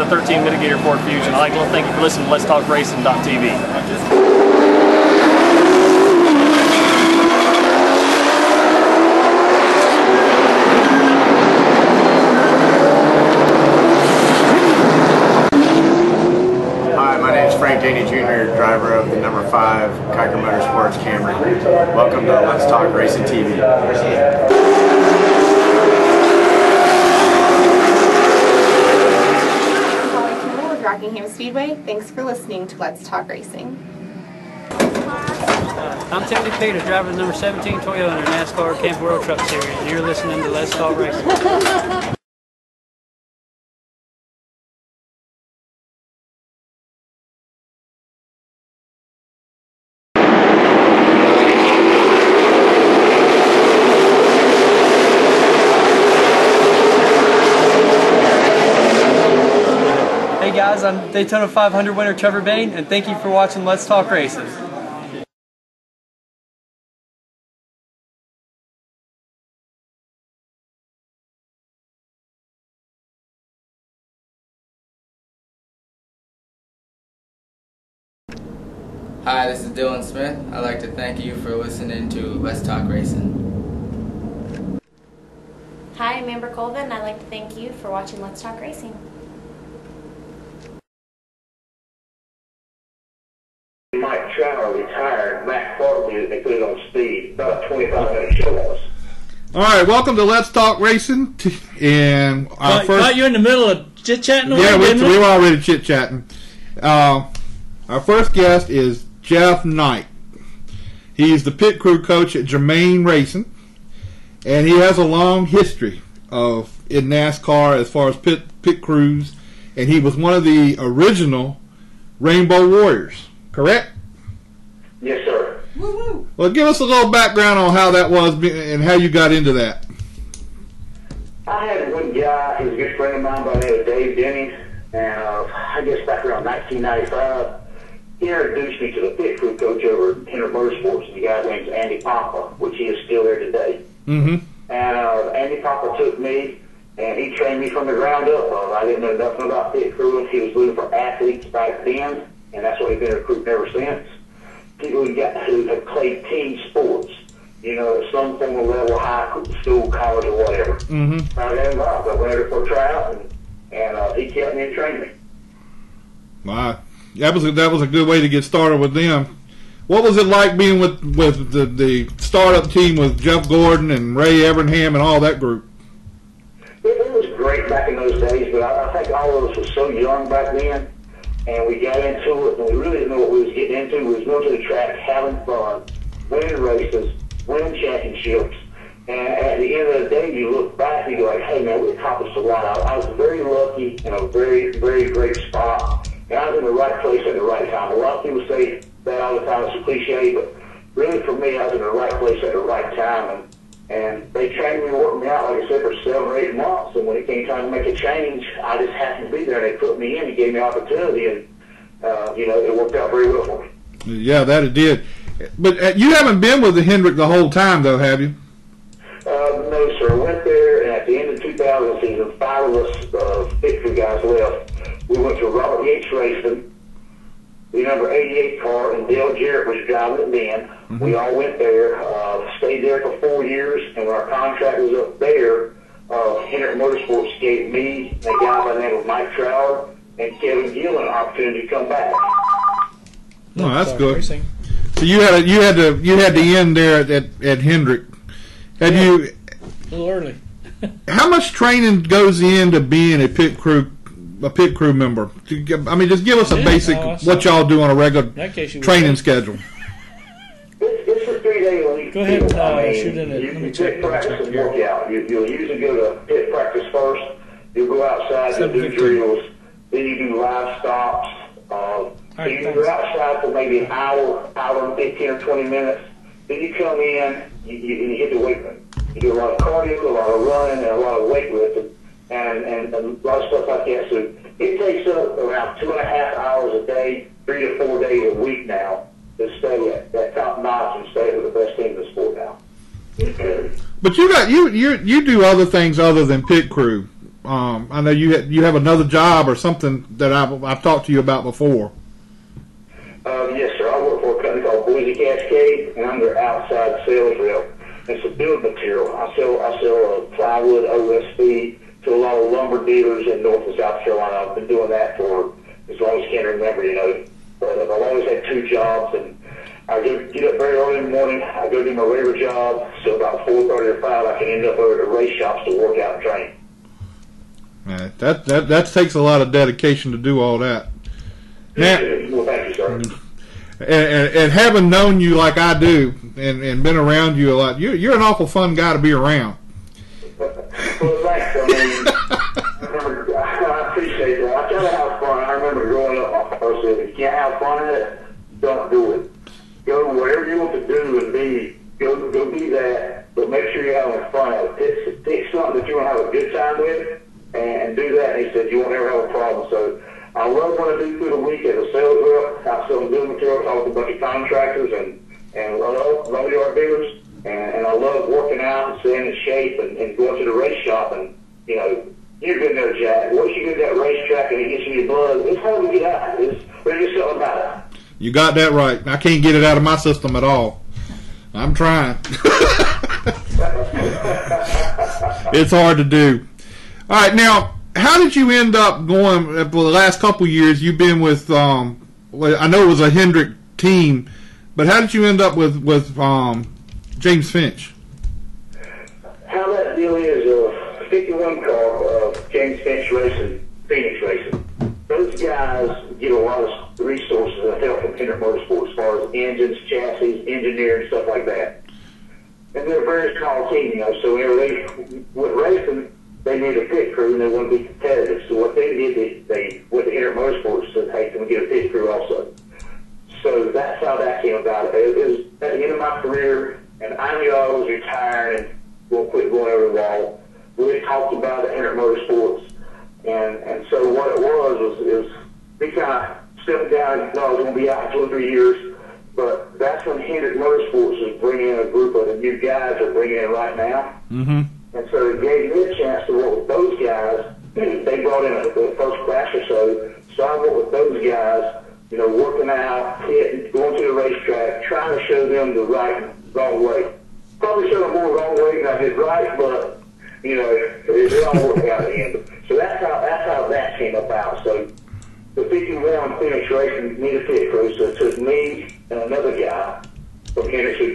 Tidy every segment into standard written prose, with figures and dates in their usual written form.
13 mitigator Ford Fusion. I'd like to thank you for listening to Let's Talk Racing.tv. Driver of the number 5 Kiker Motorsports Camry. Welcome to Let's Talk Racing TV. I'm with Rockingham Speedway. Thanks for listening to Let's Talk Racing. I'm Tony Peter, driver of the number 17 Toyota in the NASCAR Camp World Truck Series, and you're listening to Let's Talk Racing. Hey guys, I'm Daytona 500 winner Trevor Bain, and thank you for watching Let's Talk Racing. Hi, this is Dylan Smith. I'd like to thank you for listening to Let's Talk Racing. Hi, I'm Amber Colvin. I'd like to thank you for watching Let's Talk Racing. Mike Chandler retired, Matt Clark did, they put it on speed, about a 25-minute show was. All right, welcome to Let's Talk Racing. And our first, Got you in the middle of chit-chatting? Yeah, we were already chit-chatting. Our first guest is Jeff Knight. He's the pit crew coach at Germain Racing, and he has a long history in NASCAR as far as pit crews, and he was one of the original Rainbow Warriors. Correct? Yes, sir. Woo-hoo. Well, give us a little background on how that was and how you got into that. I had one guy, he was a good friend of mine by the name of Dave Denny, and I guess back around 1995, he introduced me to the pit crew coach over at Hendrick Motorsports, and the guy's name's Andy Papa, which he is still there today. Mm-hmm. And Andy Papa took me, and he trained me from the ground up. I didn't know nothing about pit crewing. He was looking for athletes back then, and that's what he's been recruiting ever since. People who have played team sports, you know, at some form of level, high school, college, or whatever. Mm-hmm. I got involved. I went over for a tryout, and he kept me and trained me. Wow. That was a good way to get started with them. What was it like being with the startup team with Jeff Gordon and Ray Evernham and all that group? It was great back in those days, but I think all of us were so young back then, and we got into it, and we really didn't know what we was getting into. We was going to the track, having fun, winning races, winning championships, and at the end of the day, you look back and you go like, hey man, we accomplished a lot. I was very lucky in a very, very great spot, and I was in the right place at the right time. A lot of people say that all the time, it's a cliche, but really for me, I was in the right place at the right time, and they trained me and worked me out, like I said, for 7 or 8 months. And when it came time to make a change, I just happened to be there. And they put me in and gave me opportunity, and you know, it worked out very well for me. Yeah, that it did. But you haven't been with the Hendrick the whole time, though, have you? No, sir. I went there, and at the end of 2000 season, 5 of us pit crew guys left. We went to Robert Yates Racing, the number 88 car, and Dale Jarrett was driving it then. Mm-hmm. We all went there, stayed there for 4 years, and when our contract was up there, Hendrick Motorsports gave me and a guy by the name of Mike Trower and Kevin Gill an opportunity to come back. Oh, that's good. So you had the end there at Hendrick. Had you a little early? How much training goes into being a pit crew member? I mean, just give us a basic what y'all do on a regular training schedule. It's a 3-day week. Go ahead and shoot in it. Let me check. Pit practice and work out. You'll usually go to pit practice first. You'll go outside and do drills. Then you do live stops. You can go outside for maybe an hour and 15 or 20 minutes. Then you come in, you hit the weight room. You do a lot of cardio, a lot of running, and a lot of weightlifting, and a lot of stuff like that. So it takes up around 2.5 hours a day, 3 to 4 days a week now to stay at that top notch and stay with the best team in the sport now. But you do other things other than pit crew. I know you have another job or something that I've talked to you about before. Yes, sir. I work for a company called Boise Cascade, and I'm their outside sales rep. It's a building material. I sell plywood, OSB to a lot of lumber dealers in North and South Carolina. I've been doing that for as long as I can remember, you know. But I've always had two jobs, and I get up very early in the morning. I go do my regular job, so about 4:30 or 5, I can end up over at the race shops to work out and train. That takes a lot of dedication to do all that. Now, well, thank you, sir. And having known you like I do, and been around you a lot, you're an awful fun guy to be around. Well, thanks. I mean, I appreciate that. I try to have fun. I remember growing up, my first said, if you can't have fun at it, don't do it. Go whatever you want to do and be. Go be that, but make sure you're having fun at it. Pick something that you want to have a good time with, and do that. And he said, you won't ever have a problem. So I love what I do through the week as a sales rep. I sell building materials, talk to a bunch of contractors and lumber yard dealers. And I love working out and staying in shape and going to the race shop. And, you know, you've been there, Jack. Once you get that racetrack and it gets in your blood, it's hard to get out. There's just something about it. You got that right. I can't get it out of my system at all. I'm trying. It's hard to do. All right, now, how did you end up going for the last couple of years? You've been with, I know it was a Hendrick team, but how did you end up with James Finch? How that deal is, 51 car, James Finch Racing, Phoenix Racing. Those guys get a lot of resources and help from Hendrick Motorsports as far as engines, chassis, engineering, stuff like that. And they're a very small team, you know, so whenever they went racing, they need a pit crew and they want to be competitive. So what they did, they went to Hendrick Motorsports and said, hey, can we get a pit crew also? So that's how that came about. It was at the end of my career, and I knew I was retiring and going to quit going over the wall. We had talked about it at Hendrick Motorsports, and so what it was we kind of stepped down and thought I was going to be out for 2 or 3 years, but that's when Hendrick Motorsports is bringing in a group of the new guys they're bringing in right now. Mm-hmm. And so it gave me a chance to work with those guys. They brought in the first class or so I worked with those guys, you know, working out, hitting, going to the racetrack, trying to show them the wrong way. Probably showed them more wrong way than I did right, but, you know, it all worked out at the end. So that's how that came about. So the 51 Phoenix Racing needed a pit crew, so it took me and another guy from Phoenix who's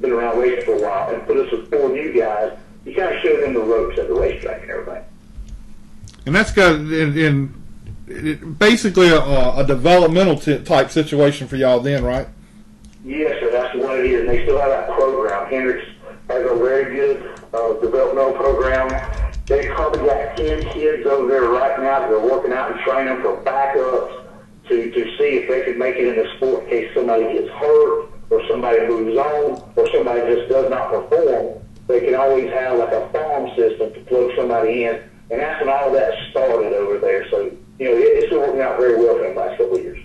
been around racing for a while and put us with 4 new guys. You kind of show them the ropes at the racetrack and everything. And that's got basically a developmental type situation for y'all then, right? Yes, sir. That's what it is. They still have that program. Hendricks has a very good developmental program. They probably got 10 kids over there right now that are working out and training for backups to see if they can make it in the sport in case somebody gets hurt or somebody moves on or somebody just does not perform. They can always have like a farm system to plug somebody in, and that's when all of that started over there. So, you know, it's been working out very well for them the last couple of years.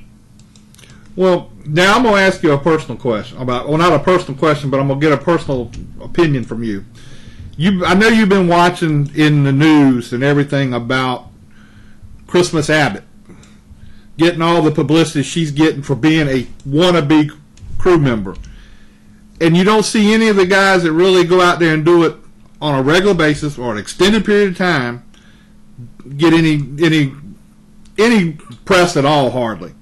Well, now I'm going to ask you a personal question about, well, not a personal question, but I'm going to get a personal opinion from you. I know you've been watching in the news and everything about Christmas Abbott, getting all the publicity she's getting for being a wannabe crew member. And you don't see any of the guys that really go out there and do it on a regular basis or an extended period of time get any press at all, hardly.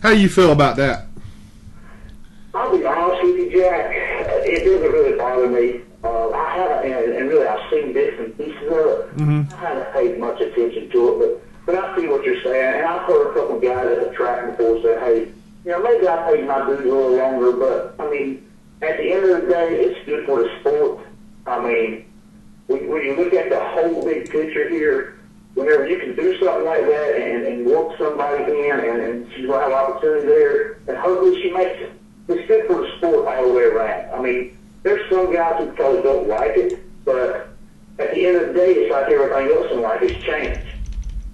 How do you feel about that? I'll be honest with you, Jack. It doesn't really bother me. I haven't, and really I've seen bits and pieces of it. Mm-hmm. I haven't paid much attention to it, but I see what you're saying. And I've heard a couple of guys at the track before say, hey, you know, maybe I paid my dues a little longer, but I mean, at the end of the day, it's good for the sport. I mean, when you look at the whole big picture here, whenever you can do something like that and work somebody in and she's going to have opportunity there, and hopefully she makes it. It's good for the sport all the way around. I mean, there's some guys who probably don't like it, but at the end of the day, it's like everything else in life, it's change.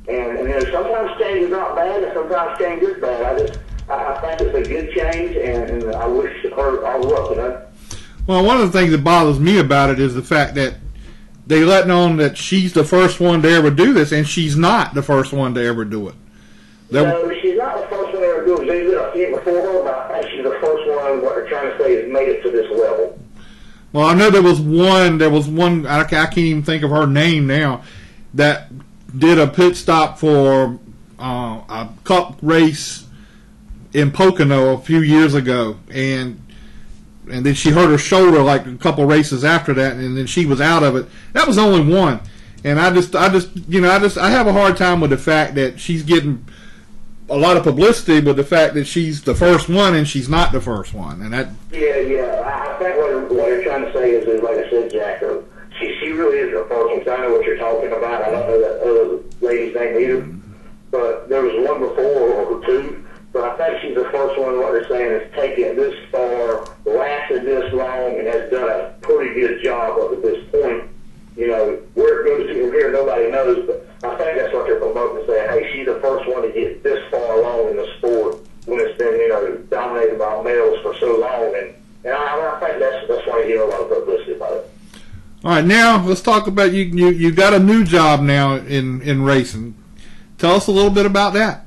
And you know, sometimes change is not bad, and sometimes change is bad. I think it's a good change, and I wish her all the luck, you know. Well, one of the things that bothers me about it is the fact that they letting on that she's the first one to ever do this, and she's not the first one to ever do it. No, she's not the first one to ever do it. There's been a few before her, but I think she's the first one, what they're trying to say, has made it to this level. Well, I know there was one, I can't even think of her name now, that did a pit stop for a cup race in Pocono a few years ago, and then she hurt her shoulder like a couple races after that, and then she was out of it. That was only one, and I have a hard time with the fact that she's getting a lot of publicity with the fact that she's the first one and she's not the first one, and that. Yeah. I think what they're trying to say is like I said, Jack, she really is the first one. 'Cause I know what you're talking about. I don't know that other lady's name either, but there was one before or two. But I think she's the first one. What they're saying is taken it this far, lasted this long, and has done a pretty good job up at this point. You know, where it goes to from here, nobody knows, but I think that's what they're promoting, saying, hey, she's the first one to get this far along in the sport when it's been, dominated by males for so long. And I think that's why you hear a lot of publicity about it. All right, now let's talk about you got a new job now in racing. Tell us a little bit about that.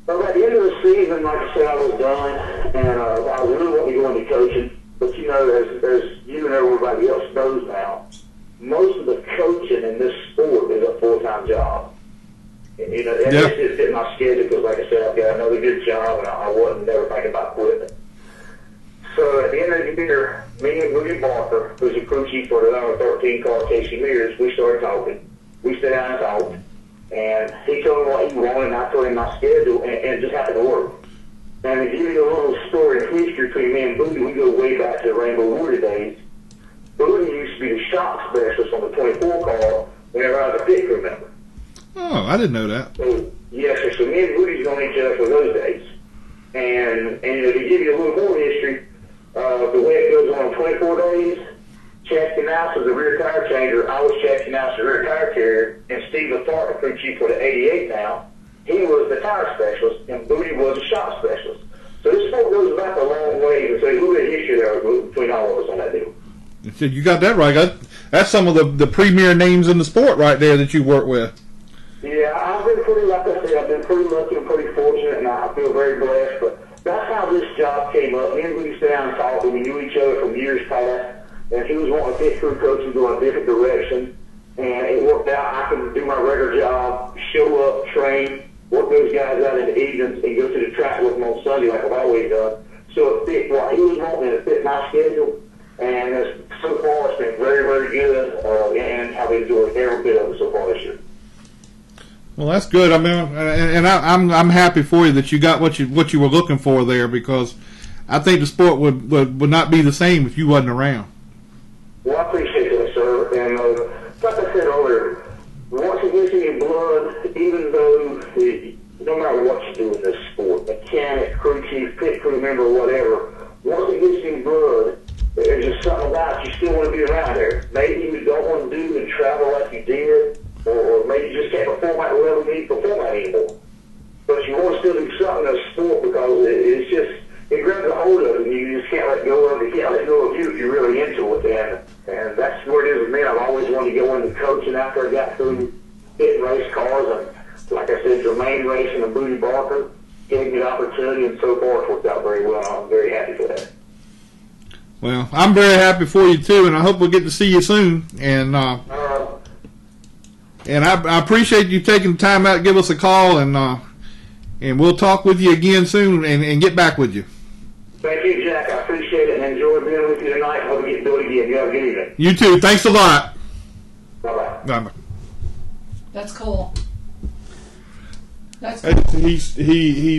Well, at the end of the season, like I said, I was done, and I really want to go into coaching. But, as you and everybody else knows now, most of the coaching in this sport is a full-time job. And, it just fit my schedule because, like I said, I've got another good job, and I wasn't never thinking about quitting. So at the end of the year, me and William Barker, who's a crew chief for the number 13 car, Casey Mears, we started talking. We sat down and talked. And he told me what he wanted, and I told him my schedule, and it just happened to work. And to give you a little story of history between me and Booty, we go way back to the Rainbow Woody days. Booty used to be the shop specialist on the 24 car whenever I was a pit crew member. Oh, I didn't know that. So, yes, sir. So me and Booty's known each other for those days. And to give you a little more history, the way it goes on 24 days, Chasky Mouse was a rear tire changer. I was Chasky Mouse, the rear tire carrier, and Steve LaFart, the crew chief for the 88 now, he was the tire specialist, and Booty was the shop specialist. So this sport goes back a long way, and so a little bit of history there between all of us on that deal. You got that right. That's some of the premier names in the sport right there that you work with. Yeah, I've been pretty, like I said, I've been pretty lucky and pretty fortunate, and I feel very blessed, but that's how this job came up. Me and Booty sat down and talked, and we knew each other from years past. And he was wanting to pit crew coach and go in a different direction. And it worked out. I could do my regular job, show up, train, work those guys out in the evenings, and go to the track with them on Sunday like I've always done. So it fit what he was wanting, and it fit my schedule. And so far, it's been very, very good. And I've enjoyed every bit of it so far this year. Well, that's good. I mean, and I'm happy for you that you got what you were looking for there, because I think the sport would not be the same if you wasn't around. Well, I appreciate that, sir. And like I said earlier, once it gets in your blood, even though no matter what you do in this sport, mechanic, crew chief, pit crew member, whatever, once it gets in your blood, there's just something about you still want to be around there. Maybe you don't want to do and travel like you did, or maybe you just can't perform at the level you need to perform at anymore. But you want to still do something in the sport because it's just, it grabs a hold of it, and you just can't let go of it. You can't let go of you if you're really into it. And that's where it is with me. I've always wanted to go into coaching after I got through hitting race cars. And like I said, Jermaine Racing and Booty Barker gave me the opportunity, and so far it's worked out very well. I'm very happy for that. Well, I'm very happy for you too, and I hope we'll get to see you soon. And I appreciate you taking the time out to give us a call, and we'll talk with you again soon and get back with you. Thank you, Jack. I appreciate it and enjoy being with you tonight. Hope we get to do it again. You have a good evening. You too. Thanks a lot. Bye-bye. Bye-bye. That's cool. That's cool. He's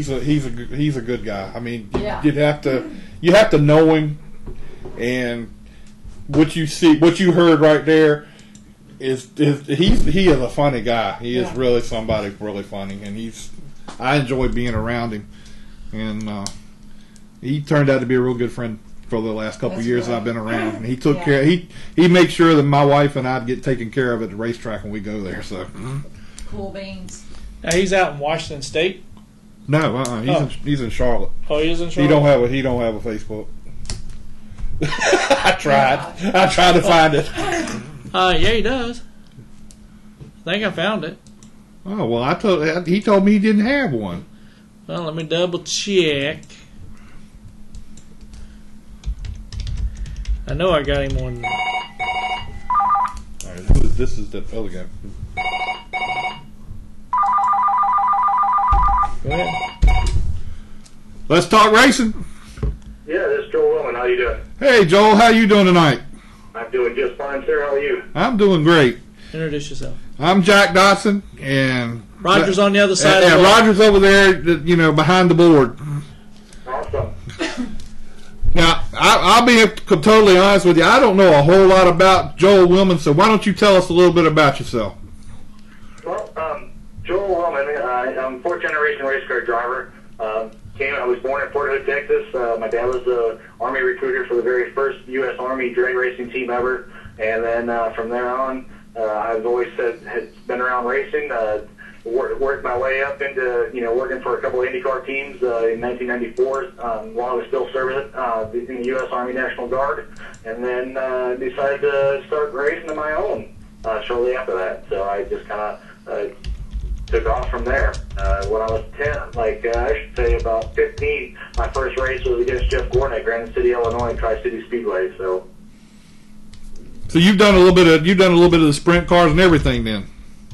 a good guy. I mean, Yeah. you have to know him, and what you heard right there is he is a funny guy. He is really somebody really funny, and I enjoy being around him, and he turned out to be a real good friend for the last couple of years that I've been around. And he took care. He makes sure that my wife and I get taken care of at the racetrack when we go there. So cool beans. Now he's out in Washington State. no, he's in Charlotte. Oh, he is in Charlotte. He don't have a Facebook. I tried to find it. Yeah, he does. I think I found it. Oh, well, he told me he didn't have one. Well, let me double check. I know I got him one. All right, this is the other guy. Go ahead. Let's talk racing. Yeah, this is Joel Willman. How you doing? Hey, Joel, how you doing tonight? I'm doing just fine, sir. How are you? I'm doing great. Introduce yourself. I'm Jack Dodson, and Roger's on the other side. And Roger's over there, behind the board. Awesome. Now, I'll be totally honest with you. I don't know a whole lot about Joel Willman, so why don't you tell us a little bit about yourself? Well, Joel Willman, I'm a fourth-generation race car driver. I was born in Fort Hood, Texas. My dad was the Army recruiter for the very first U.S. Army drag racing team ever. And then from there on, I've always had been around racing. Worked my way up into working for a couple of IndyCar teams in 1994 while I was still serving in the U.S. Army National Guard, and then decided to start racing on my own shortly after that. So I just kind of took off from there. When I was 10, I should say about 15, my first race was against Jeff Gordon at Granite City, Illinois, Tri-City Speedway. So you've done a little bit of the sprint cars and everything then.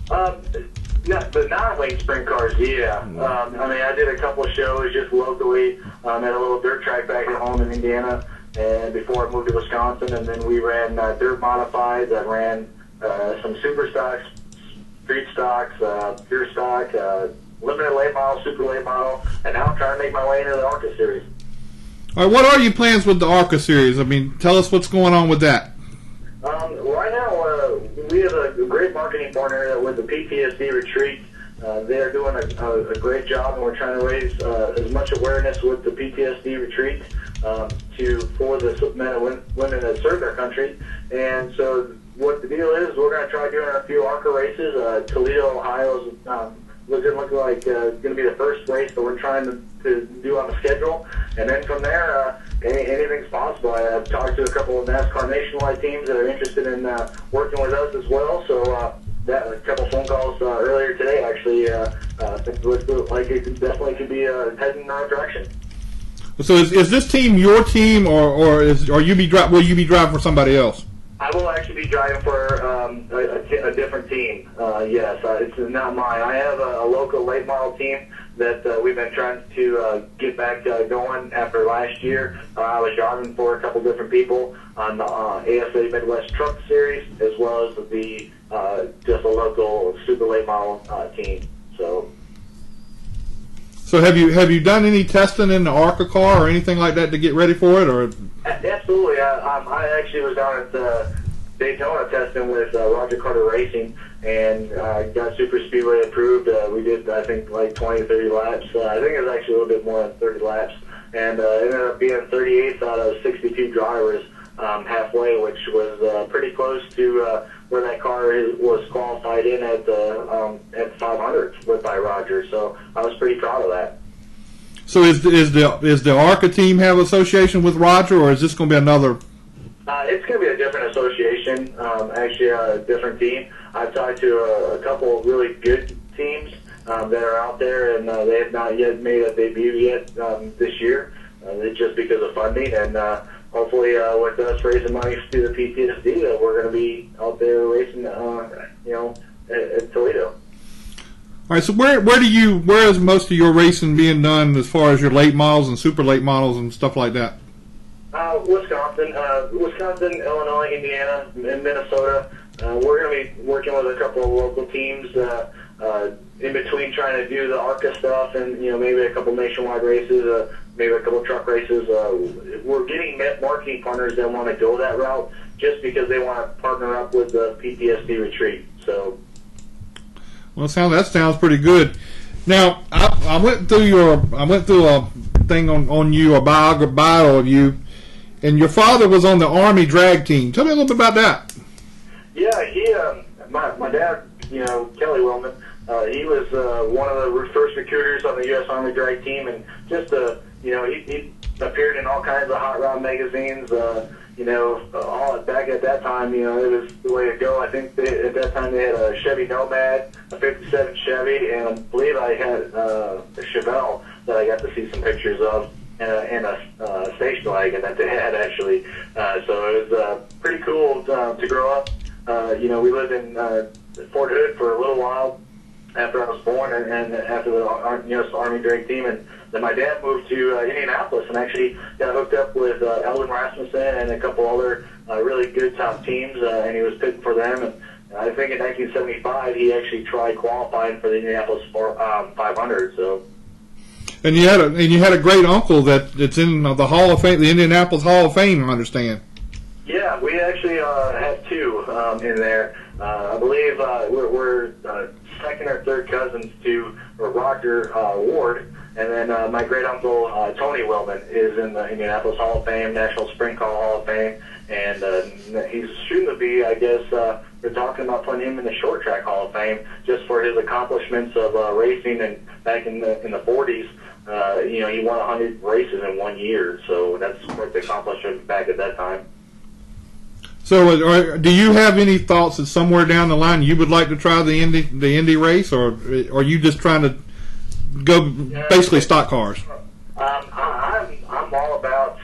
The non-late sprint cars, yeah. I did a couple of shows just locally at a little dirt track back at home in Indiana, and before I moved to Wisconsin, and then we ran dirt modifieds. I ran some super stocks, street stocks, pure stock, limited late model, super late model, and now I'm trying to make my way into the ARCA series. All right, what are your plans with the ARCA series? I mean, tell us what's going on with that. Right now, we have a great marketing partner with the PTSD Retreat. They're doing a great job, and we're trying to raise as much awareness with the PTSD Retreat for the men and women that serve their country. And so what the deal is, we're going to try doing a few ARCA races. Toledo, Ohio is looking like going to be the first race that we're trying to do on the schedule. And then from there, anything's possible. I've talked to a couple of NASCAR nationwide teams that are interested in working with us as well. So a couple of phone calls earlier today actually looked like it definitely could be heading in the right direction. So is this team your team, or will you be driving for somebody else? I will actually be driving for a different team. Yes, it's not mine. I have a local late model team that we've been trying to get back going after last year. I was driving for a couple different people on the ASA Midwest Truck Series, as well as the just a local super late model team. So have you done any testing in the ARCA car or anything like that to get ready for it, or? Absolutely. I actually was down at Daytona testing with Roger Carter Racing, and got Super Speedway approved. We did, I think, like 20 to 30 laps. I think it was actually a little bit more than 30 laps, and ended up being 38th out of 62 drivers halfway, which was pretty close to where that car was qualified in at 500 by Roger. So I was pretty proud of that. So is the ARCA team have association with Roger, or is this going to be another? It's going to be a different association, actually a different team. I've talked to a couple of really good teams that are out there, and they have not yet made a debut yet this year, just because of funding. And hopefully with us raising money through the PTSD, we're going to be out there racing, at Toledo. All right, so where is most of your racing being done as far as your late models and super late models and stuff like that? Wisconsin, Illinois, Indiana, and Minnesota. We're going to be working with a couple of local teams in between trying to do the ARCA stuff and maybe a couple nationwide races, maybe a couple truck races. We're getting marketing partners that want to go that route just because they want to partner up with the PTSD Retreat. So. Well, that sounds pretty good. Now, I went through a thing on you, a bio of you, and your father was on the Army drag team. Tell me a little bit about that. Yeah, my dad, Kaley Willman, he was one of the first recruiters on the U.S. Army drag team, and just he appeared in all kinds of hot rod magazines. All back at that time, it was the way to go. I think at that time they had a Chevy Nomad, a 57 Chevy, and I believe I had a Chevelle that I got to see some pictures of, and a station wagon that they had actually. So it was pretty cool to grow up. We lived in Fort Hood for a little while after I was born, and after the U.S. Army Drake team, and then my dad moved to Indianapolis and actually got hooked up with Eldon Rasmussen and a couple other really good top teams, and he was pitting for them. And I think in 1975 he actually tried qualifying for the Indianapolis 500. So. And you had a great uncle that's in the Hall of Fame, the Indianapolis Hall of Fame, I understand. Yeah, we actually have two in there. I believe we're second or third cousins to Roger Ward, and then my great uncle Tony Willman is in the Indianapolis Hall of Fame, National Sprint Car Hall of Fame, and he's soon to be, I guess, we're talking about putting him in the Short Track Hall of Fame just for his accomplishments of racing, and back in the 40s. He won 100 races in 1 year, so that's quite the accomplishment back at that time. So, do you have any thoughts that somewhere down the line you would like to try the Indy race, or are you just trying to go basically stock cars? I'm all about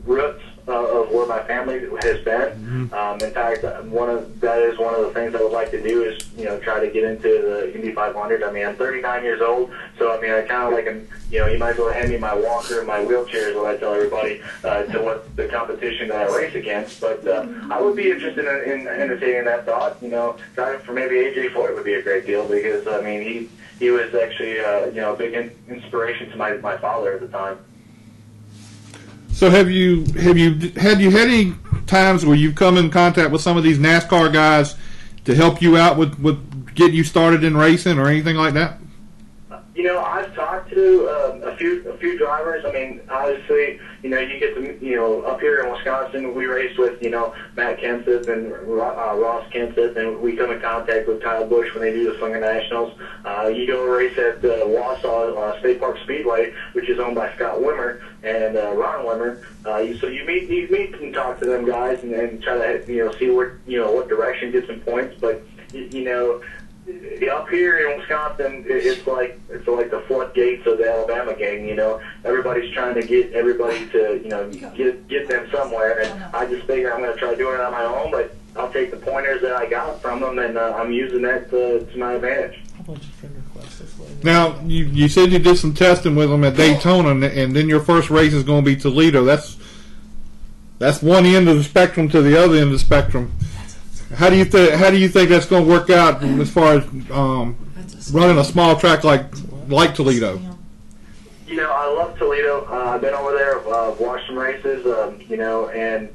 roots of where my family has been. In fact, that is one of the things I would like to do is try to get into the Indy 500. I mean, I'm 39 years old, so I mean I kind of like you might as well hand me my walker and my wheelchair is what I tell everybody to what the competition that I race against. But I would be interested in entertaining that thought. Driving for maybe AJ Foyt would be a great deal because I mean he was actually a big inspiration to my father at the time. So have you had any times where you've come in contact with some of these NASCAR guys to help you out with getting you started in racing or anything like that? I've talked to a few drivers. I mean, obviously, you get to, up here in Wisconsin, we race with, Matt Kenseth and Ross Kenseth, and we come in contact with Kyle Busch when they do the Slinger Nationals. You go race at Wausau State Park Speedway, which is owned by Scott Wimmer and Ron Wimmer. So you meet and talk to them guys and try to, see what direction gets some points. But, up here in Wisconsin, it's like the floodgates of the Alabama gang. Everybody's trying to get everybody to get them somewhere, and I just figure I'm going to try doing it on my own. But I'll take the pointers that I got from them, and I'm using that to my advantage. Now, you said you did some testing with them at Daytona, and then your first race is going to be Toledo. That's one end of the spectrum to the other end of the spectrum. How do you think that's going to work out as far as running a small track like Toledo? I love Toledo. I've been over there. I've watched some races. And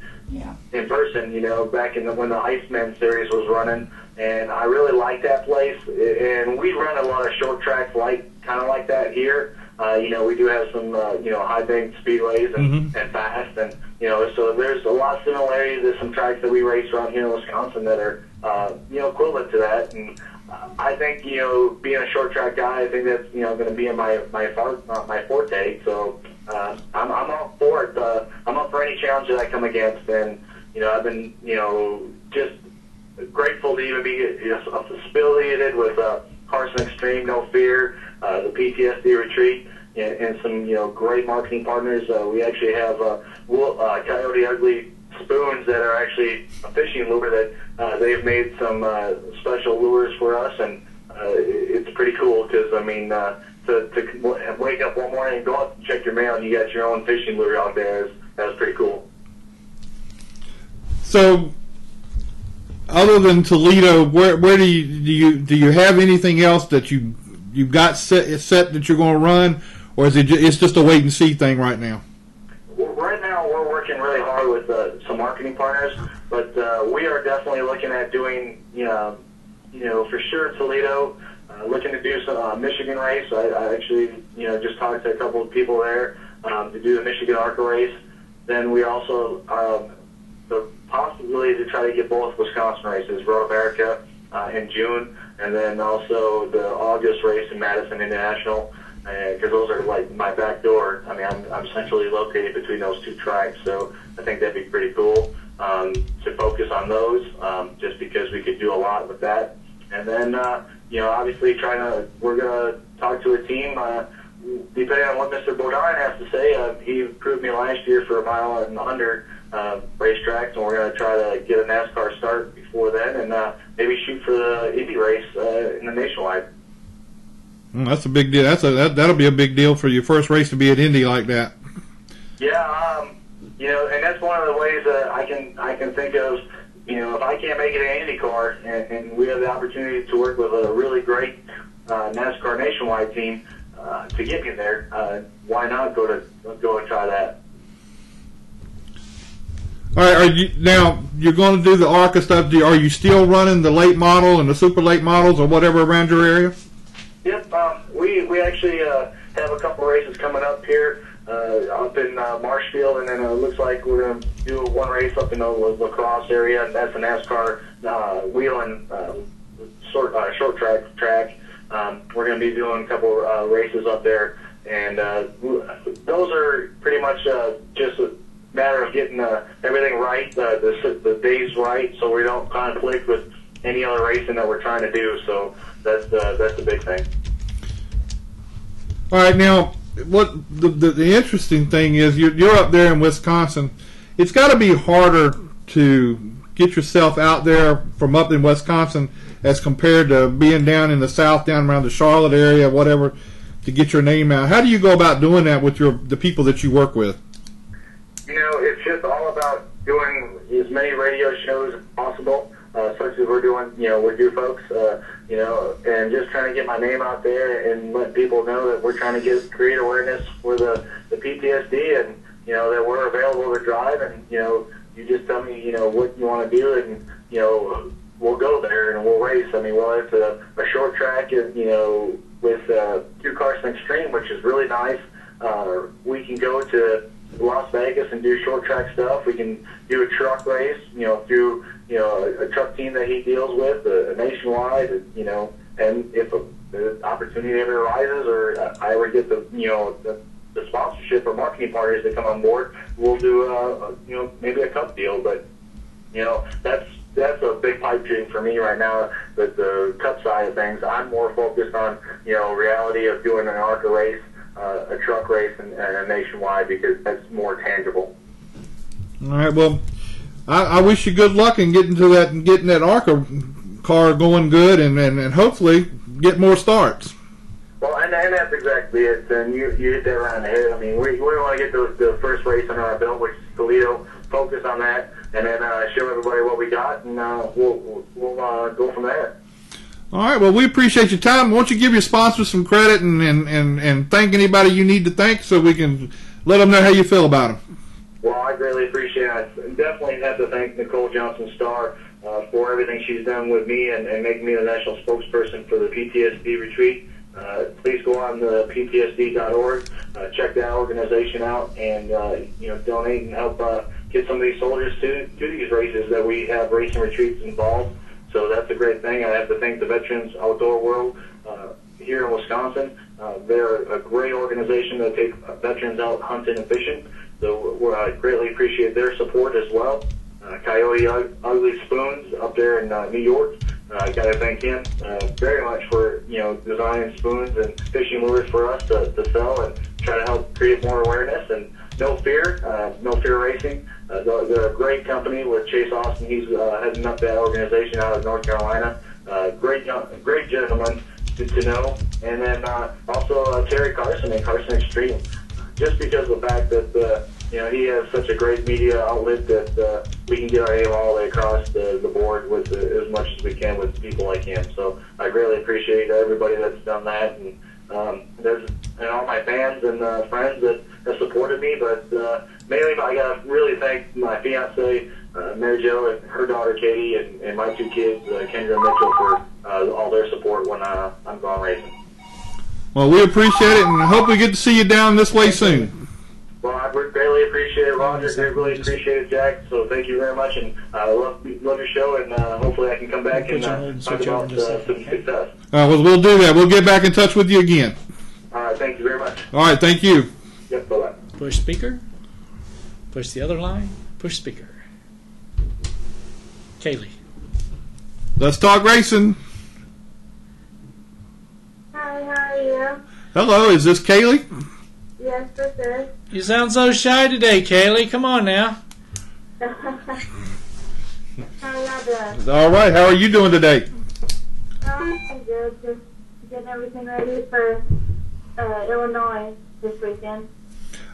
in person. Back in when the Iceman series was running, and I really like that place. And we run a lot of short tracks kind of like that here. We do have some high bank speedways and fast, and so there's a lot of similarities to some tracks that we race around here in Wisconsin that are equivalent to that. And I think being a short track guy, I think that's going to be in my forte. So I'm all for it. I'm up for any challenge that I come against, and I've been just grateful to even be affiliated with Carson Extreme, No Fear, the PTSD Retreat, and some great marketing partners. We actually have Coyote Ugly spoons that are actually a fishing lure that they've made some special lures for us, and it's pretty cool because to wake up one morning and go out and check your mail and you got your own fishing lure out there that's pretty cool. So, other than Toledo, where do you have anything else that you've got set that you're going to run, or is it's just a wait and see thing right now? Right now, we're working really hard with some marketing partners, but we are definitely looking at doing for sure Toledo. Looking to do some Michigan race. I actually just talked to a couple of people there to do the Michigan ARCA race. Then we also the possibility to try to get both Wisconsin races, Road America in June, and then also the August race in Madison International. because those are like my back door. I mean, I'm centrally located between those two tracks, so I think that'd be pretty cool to focus on those, just because we could do a lot with that. And then, obviously we're gonna talk to a team. Depending on what Mr. Bodine has to say, he approved me last year for a mile and under racetracks, and we're going to try to get a NASCAR start before then, and maybe shoot for the Indy race in the Nationwide. That's a big deal. That'll be a big deal for your first race to be at Indy like that. Yeah, and that's one of the ways that I can think of. If I can't make it in IndyCar, and we have the opportunity to work with a really great NASCAR Nationwide team to get me there, why not go and try that? All right, now you're going to do the ARCA stuff. Are you still running the late model and the super late models or whatever around your area? Yep, we actually have a couple races coming up here up in Marshfield, and then it looks like we're going to do one race up in the La Crosse area, and that's a NASCAR wheeling short track. We're going to be doing a couple races up there, and those are pretty much just a matter of getting everything right, the days right, so we don't conflict with any other racing that we're trying to do. So that's the big thing. All right, now what the interesting thing is, you're up there in Wisconsin. It's got to be harder to get yourself out there from up in Wisconsin as compared to being down in the South, down around the Charlotte area, whatever, to get your name out. How do you go about doing that with the people that you work with? It's just all about doing as many radio shows as possible, such as we're doing, with you folks, and just trying to get my name out there and let people know that we're trying to create awareness for the PTSD, and, that we're available to drive, and, you just tell me, what you want to do, and, we'll go there and we'll race. I mean, it's a short track, with through Carson Extreme, which is really nice. We can go to Las Vegas and do short track stuff. We can do a truck race, through, a truck team that he deals with, a Nationwide, and if the opportunity ever arises, or I ever get the sponsorship or marketing partners that come on board, we'll do, maybe a cup deal. But, that's a big pipe dream for me right now, the cup side of things. I'm more focused on, reality of doing an ARCA race, a truck race, and a Nationwide, because that's more tangible. All right, well, I wish you good luck in getting to that and getting that ARCA car going good, and hopefully get more starts. Well, and that's exactly it. And you hit that right on the head. I mean, we want to get the first race under our belt, which is Toledo. Focus on that, and then show everybody what we got, and we'll go from there. All right, well, we appreciate your time. Why don't you give your sponsors some credit and thank anybody you need to thank, so we can let them know how you feel about them. Well, I greatly appreciate it. I definitely have to thank Nicole Johnson-Starr for everything she's done with me and making me the national spokesperson for the PTSD retreat. Please go on the PTSD.org, check that organization out, and donate and help get some of these soldiers to these races that we have racing retreats involved. So that's a great thing. I have to thank the Veterans Outdoor World here in Wisconsin. They're a great organization that take veterans out hunting and fishing. So I greatly appreciate their support as well. Coyote Ugly Spoons up there in New York. I got to thank him very much for designing spoons and fishing lures for us to sell and try to help create more awareness. And No Fear Racing. They're a great company with Chase Austin. He's heading up that organization out of North Carolina. Great gentleman to know. And then also Terry Carson and Carson Extreme. Just because of the fact that he has such a great media outlet that we can get our name all the way across the board with as much as we can with people like him. So I really appreciate everybody that's done that, and all my fans and friends that have supported me. But mainly, I got to really thank my fiance, Mary Jo, and her daughter Katie, and my two kids, Kendra and Mitchell, for all their support when I'm gone racing. Well, we appreciate it, and I hope we get to see you down this way soon. Well, I greatly appreciate it, Roger. I really appreciate it, Jack. So thank you very much, and I love your show, and hopefully I can come back and talk about some success. Well, we'll do that. We'll get back in touch with you again. All right. right, thank you very much. All right, thank you. Yep, bye-bye. Push speaker. Push the other line. Push speaker. Kaley. Let's talk racing. Hi, how are you? Hello, is this Kaley? Yes, this is. You sound so shy today, Kaley. Come on now. How are y'all doing? All right, how are you doing today? I'm good. Just getting everything ready for Illinois this weekend.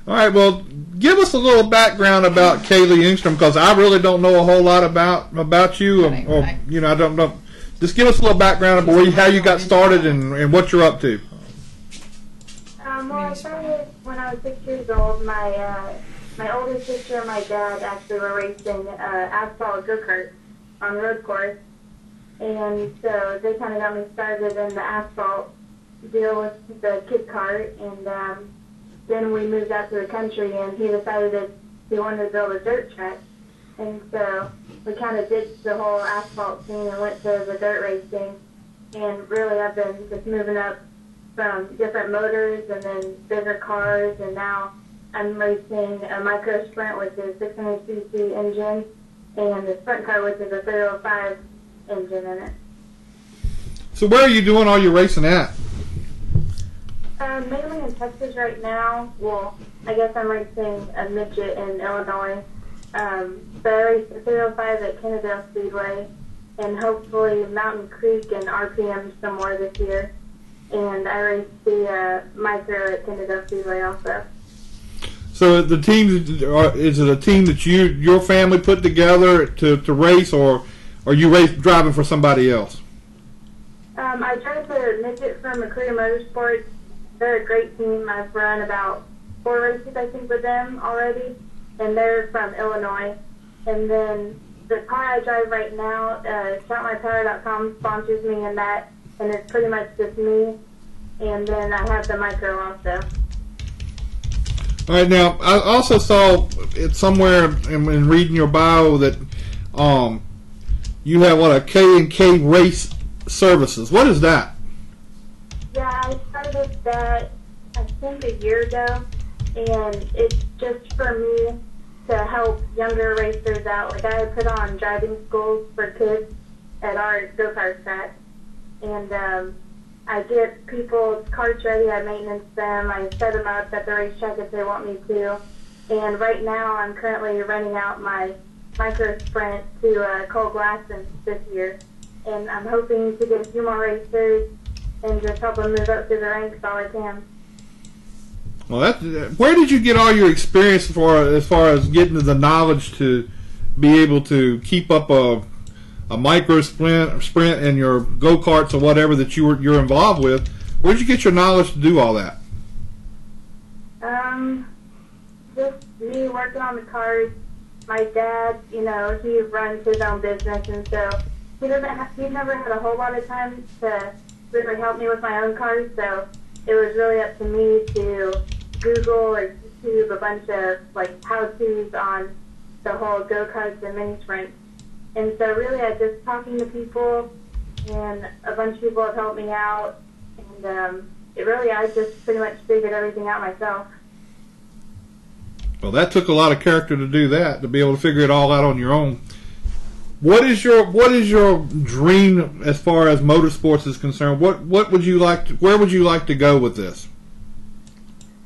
All right, well, give us a little background about Kaley Engstrom, because I really don't know a whole lot about you, or I don't know. Just give us a little background about how you got started and what you're up to. Well, I started when I was 6 years old. My older sister and my dad actually were racing asphalt go-kart on the road course, and so they kind of got me started in the asphalt deal with the kid kart, and then we moved out to the country, and he decided that he wanted to build a dirt track. And so we kind of ditched the whole asphalt scene and went to the dirt racing. And really, I've been just moving up from different motors and then bigger cars. And now I'm racing a micro sprint, which is 600cc engine, and the sprint car, which is a 305 engine in it. So where are you doing all your racing at? Mainly in Texas right now. Well, I guess I'm racing a midget in Illinois. But I race the 305 at Kennedale Speedway, and hopefully Mountain Creek and RPM some more this year. And I race the micro at Kennedale Speedway also. So the team, is it a team that your family put together to race, or are you driving for somebody else? I drive the midget from McCreary Motorsports. They're a great team. I've run about 4 races, I think, with them already, and they're from Illinois. And then the car I drive right now, ShoutMyPower.com sponsors me in that, and it's pretty much just me. And then I have the micro also. All right, now I also saw it somewhere in reading your bio that you have a K&K Race Services. What is that? Yeah, I started that, I think, a year ago, and it's just for me to help younger racers out. Like, I put on driving schools for kids at our go-kart track, and I get people's carts ready, I maintenance them, I set them up at the racetrack if they want me to, and right now I'm currently renting out my micro sprint to Cole Glasson this year, and I'm hoping to get a few more racers and just help them move up through the ranks all I can. Well, where did you get all your experience as far as getting the knowledge to be able to keep up a micro sprint and your go-karts or whatever that you're involved with? Where did you get your knowledge to do all that? Just me working on the cars. My dad, he runs his own business, and so he's never had a whole lot of time to really help me with my own cars, so it was really up to me to Google or YouTube a bunch of how-tos on the whole go-karts and mini sprints. And so really I just talking to people, and a bunch of people have helped me out, and I just pretty much figured everything out myself. Well, that took a lot of character to do that, to be able to figure it all out on your own. What is your dream as far as motorsports is concerned? What would you like to, where would you like to go with this?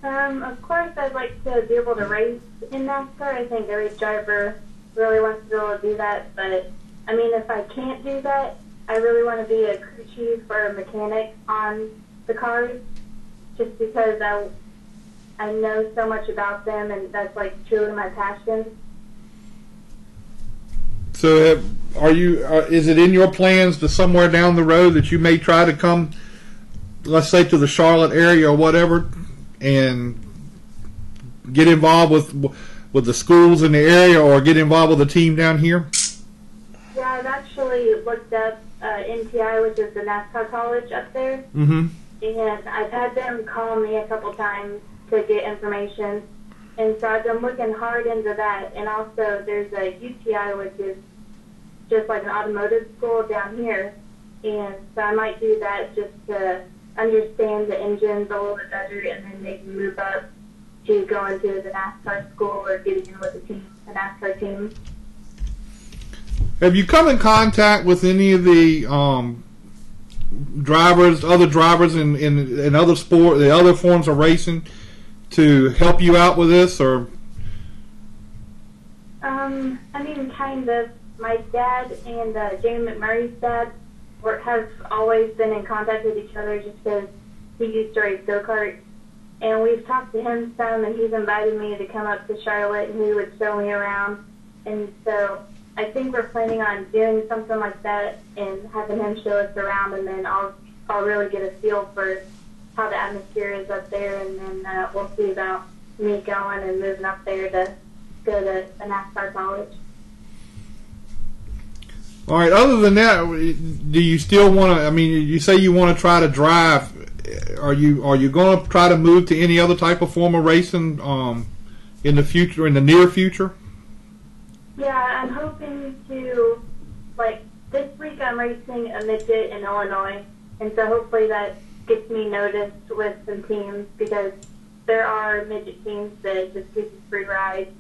Of course, I'd like to be able to race in NASCAR. I think every driver really wants to be able to do that. But I mean, if I can't do that, I really want to be a crew chief or a mechanic on the cars, just because I know so much about them, and that's truly my passion. So, is it in your plans to somewhere down the road that you may try to come, let's say, to the Charlotte area or whatever, and get involved with the schools in the area, or get involved with the team down here? Yeah, I've actually looked up NTI, which is the NASCAR college up there, Mm-hmm. and I've had them call me a couple times to get information. And so I've been looking hard into that. And also there's a UTI, which is just like an automotive school down here. And so I might do that just to understand the engines a little bit better, and then maybe move up to going to the NASCAR school or getting in with a NASCAR team. Have you come in contact with any of the other drivers in other sport, the other forms of racing, to help you out with this, or? I mean, kind of. My dad and Jamie McMurray's dad have always been in contact with each other just because he used to race go-karts. And we've talked to him some, and he's invited me to come up to Charlotte, and he would show me around. And so I think we're planning on doing something like that and having him show us around, and then I'll really get a feel for how the atmosphere is up there, and then we'll see about me going and moving up there to go to a NASCAR college. All right. Other than that, do you still want to? I mean, you say you want to try to drive. Are you going to try to move to any other type of form of racing in the future, in the near future? Yeah, I'm hoping to, like, this week I'm racing a midget in Illinois, and so hopefully that gets me noticed with some teams, because there are midget teams that just give you free rides.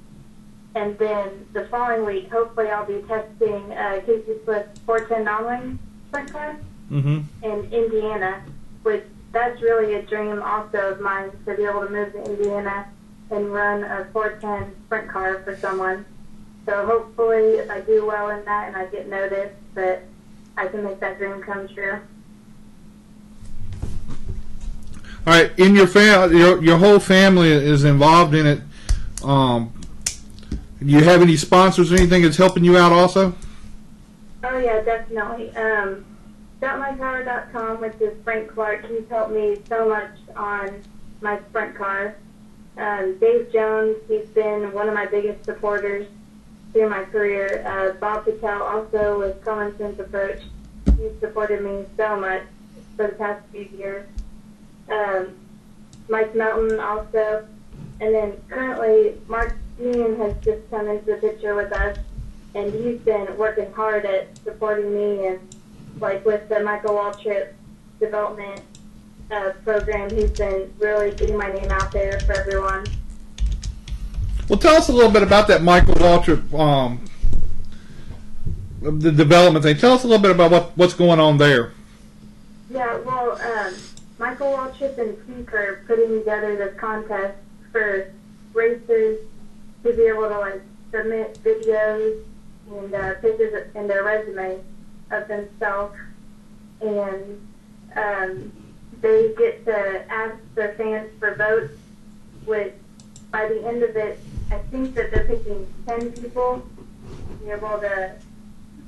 And then the following week, hopefully I'll be testing Casey Swift's 410 non-wing sprint car in Indiana, which that's really a dream also of mine, to be able to move to Indiana and run a 410 sprint car for someone. So hopefully if I do well in that and I get noticed, that I can make that dream come true. All right. In your your whole family is involved in it. Do you have any sponsors or anything that's helping you out also? Oh, yeah, definitely. StopMyPower.com, which is Frank Clark, he's helped me so much on my sprint car. Dave Jones, he's been one of my biggest supporters through my career. Bob Patel, also with Common Sense Approach, he's supported me so much for the past few years. Mike Melton also. And then currently, Mark Fleeman has just come into the picture with us, and he's been working hard at supporting me, and like with the Michael Waltrip development program, he's been really getting my name out there for everyone. Well, tell us a little bit about that Michael Waltrip, the development thing. Tell us a little bit about what's going on there. Yeah, well, Michael Waltrip and Pink are putting together this contest for racers to be able to, like, submit videos and pictures in their resume of themselves, and they get to ask their fans for votes, which by the end of it, I think that they're picking 10 people to be able to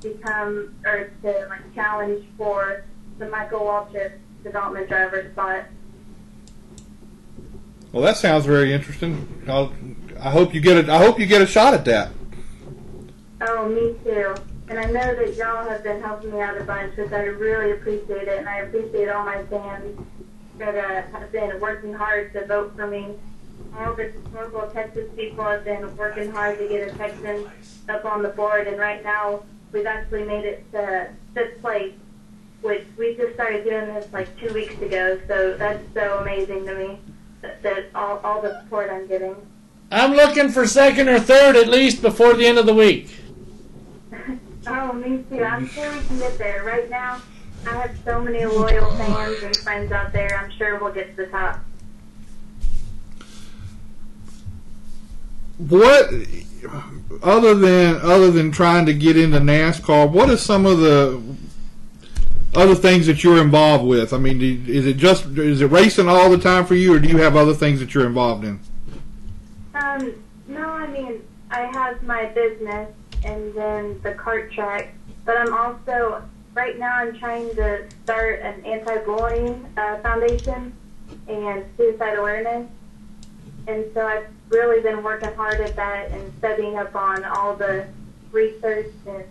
become, or to, like, challenge for the Michael Waltrip development driver spot. Well, that sounds very interesting. I hope you get a shot at that. Oh, me too. And I know that y'all have been helping me out a bunch, which I really appreciate it, and I appreciate all my fans that have been working hard to vote for me. All the local Texas people have been working hard to get a Texan up on the board, and right now we've actually made it to 5th place, which we just started doing this like 2 weeks ago, so that's so amazing to me, that all the support I'm getting. I'm looking for 2nd or 3rd at least before the end of the week. Oh, me too. I'm sure we can get there. Right now, I have so many loyal fans and friends out there. I'm sure we'll get to the top. What, other than trying to get into NASCAR, what are some of the other things that you're involved with? I mean, is it racing all the time for you, or do you have other things that you're involved in? No, I mean, I have my business and then the kart track, but I'm also, right now I'm trying to start an anti-bullying foundation and suicide awareness, and so I've really been working hard at that and studying up on all the research and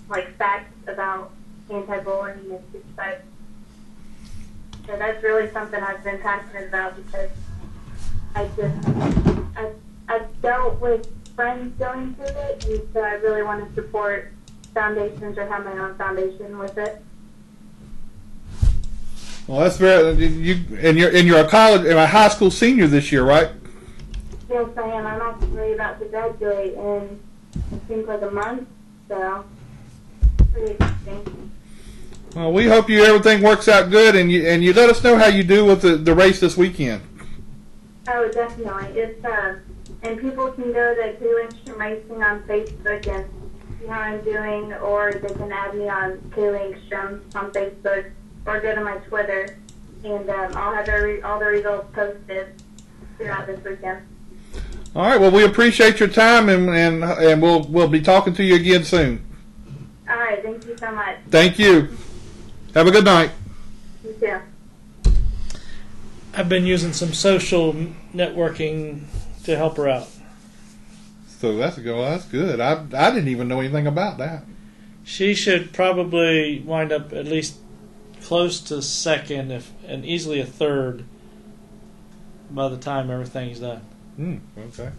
like facts about anti-bullying and suicide. So that's really something I've been passionate about, because I've dealt with friends going through it, and so I really want to support foundations or have my own foundation with it. Well, that's very you're a high school senior this year, right? Yes, I am. I'm actually about to graduate in, I think, like a month, so pretty exciting. Well, we hope everything works out good, and you let us know how you do with the race this weekend. Oh, definitely. It's and people can go to Kaley Engstrom Racing on Facebook and see how I'm doing, or they can add me on Kaley Engstrom on Facebook, or go to my Twitter, and I'll have all the results posted throughout this weekend. All right. Well, we appreciate your time, and we'll be talking to you again soon. All right. Thank you so much. Thank you. Have a good night. You too. I've been using some social networking to help her out. So that's good. I didn't even know anything about that. She should probably wind up at least close to second, and easily a third by the time everything's done. Okay.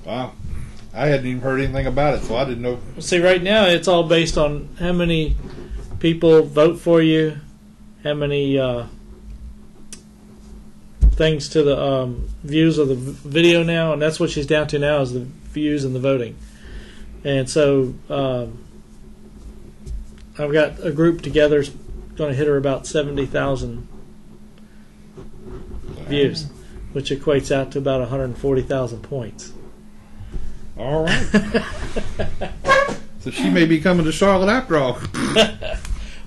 Wow. I hadn't even heard anything about it, so I didn't know. See, right now it's all based on how many people vote for you, how many things to the views of the video now, and that's what she's down to now is the views and the voting. And so I've got a group together going to hit her about 70,000 views, which equates out to about 140,000 points. All right. So she may be coming to Charlotte after all.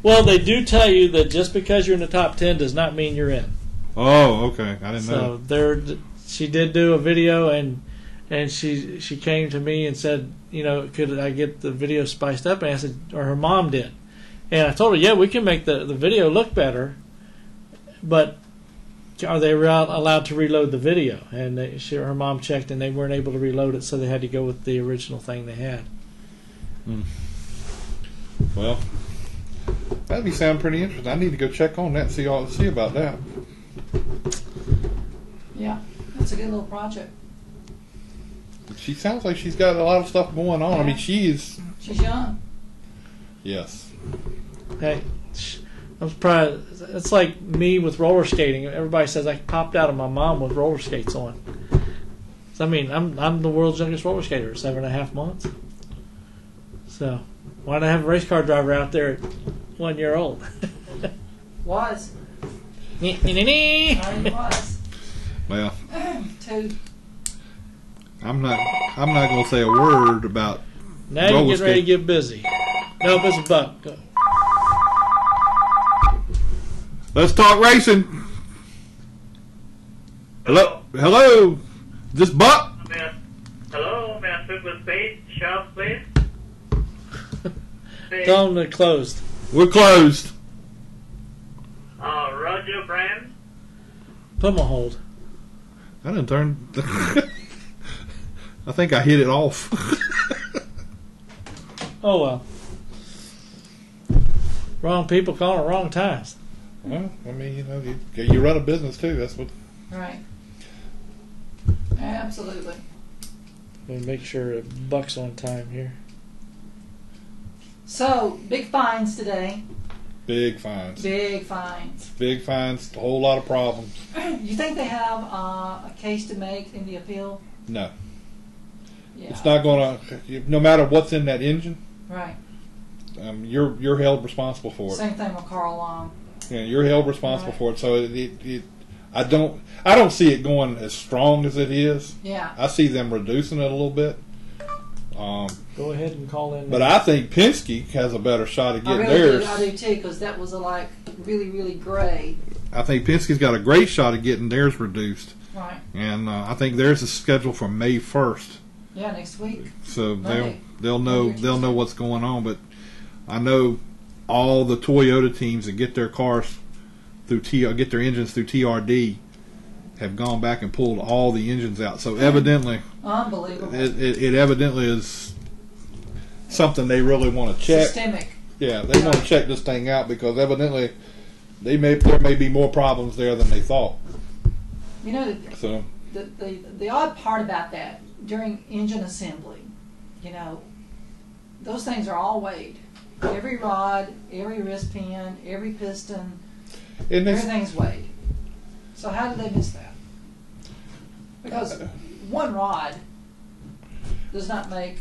Well, they do tell you that just because you're in the top 10 does not mean you're in. Oh, okay. I didn't know. So she did do a video, and she came to me and said, could I get the video spiced up? And I said, or her mom did. And I told her, yeah, we can make the video look better, but are they allowed to reload the video? And her mom checked, and they weren't able to reload it, so they had to go with the original thing they had. Well, that'd be sound pretty interesting. I need to go check on that and see about that. Yeah, that's a good little project. She sounds like she's got a lot of stuff going on. Yeah. I mean, she's young. Yes. Hey, I'm surprised. It's like me with roller skating. Everybody says I popped out of my mom with roller skates on. So, I mean, I'm the world's youngest roller skater at 7.5 months. So why not have a race car driver out there at 1 year old? Was. Was. Well, Two. I'm not going to say a word about. Now you get ready to get busy. Nope, it's a buck. Go. Let's talk racing. Hello. This Buck. Hello, may I speak with Pete Sharp, please? Tell them they're closed. We're closed. Roger Brehm. Put them on hold. I didn't turn. I think I hit it off. Oh well. Wrong people calling at wrong times. Well, I mean, you run a business too. That's what. Right. Absolutely. Let me make sure it bucks on time here. So, big fines today. Big fines. Big fines. Big fines. A whole lot of problems. You think they have a case to make in the appeal? No. Yeah. It's not going to. No matter what's in that engine. Right. You're held responsible for it. Same thing with Carl Long. Yeah, you're held responsible for it. So I don't see it going as strong as it is. Yeah. I see them reducing it a little bit. Go ahead and call in. But I think Penske has a better shot of getting theirs. I do too, because that was really, really gray. I think Penske's got a great shot of getting theirs reduced. Right. And I think theirs is scheduled for May 1st. Yeah, next week. So Monday. they'll know what's going on. But I know all the Toyota teams that get their cars through get their engines through TRD have gone back and pulled all the engines out. So evidently, unbelievable. It evidently is something they really want to check. Systemic. Yeah, they want to check this thing out because evidently there may be more problems there than they thought. You know, So the odd part about that during engine assembly, those things are all weighed. Every rod, every wrist pin, every piston. And they, Everything's weighed. So how did they miss that? Because one rod does not make.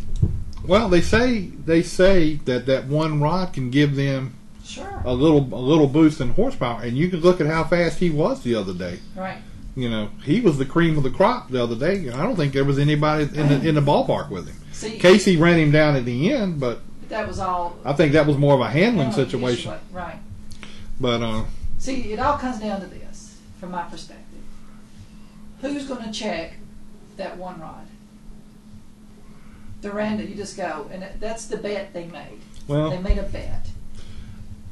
well, they say that one rod can give them Sure. a little boost in horsepower, and you can look at how fast he was the other day. Right. You know, he was the cream of the crop the other day. I don't think there was anybody in the ballpark with him. See, Casey ran him down at the end, but that was all. I think that was more of a handling situation. Issue, right. But see, it all comes down to this, from my perspective. Who's going to check that one rod? The random, you just go, and that's the bet they made. Well, they made a bet.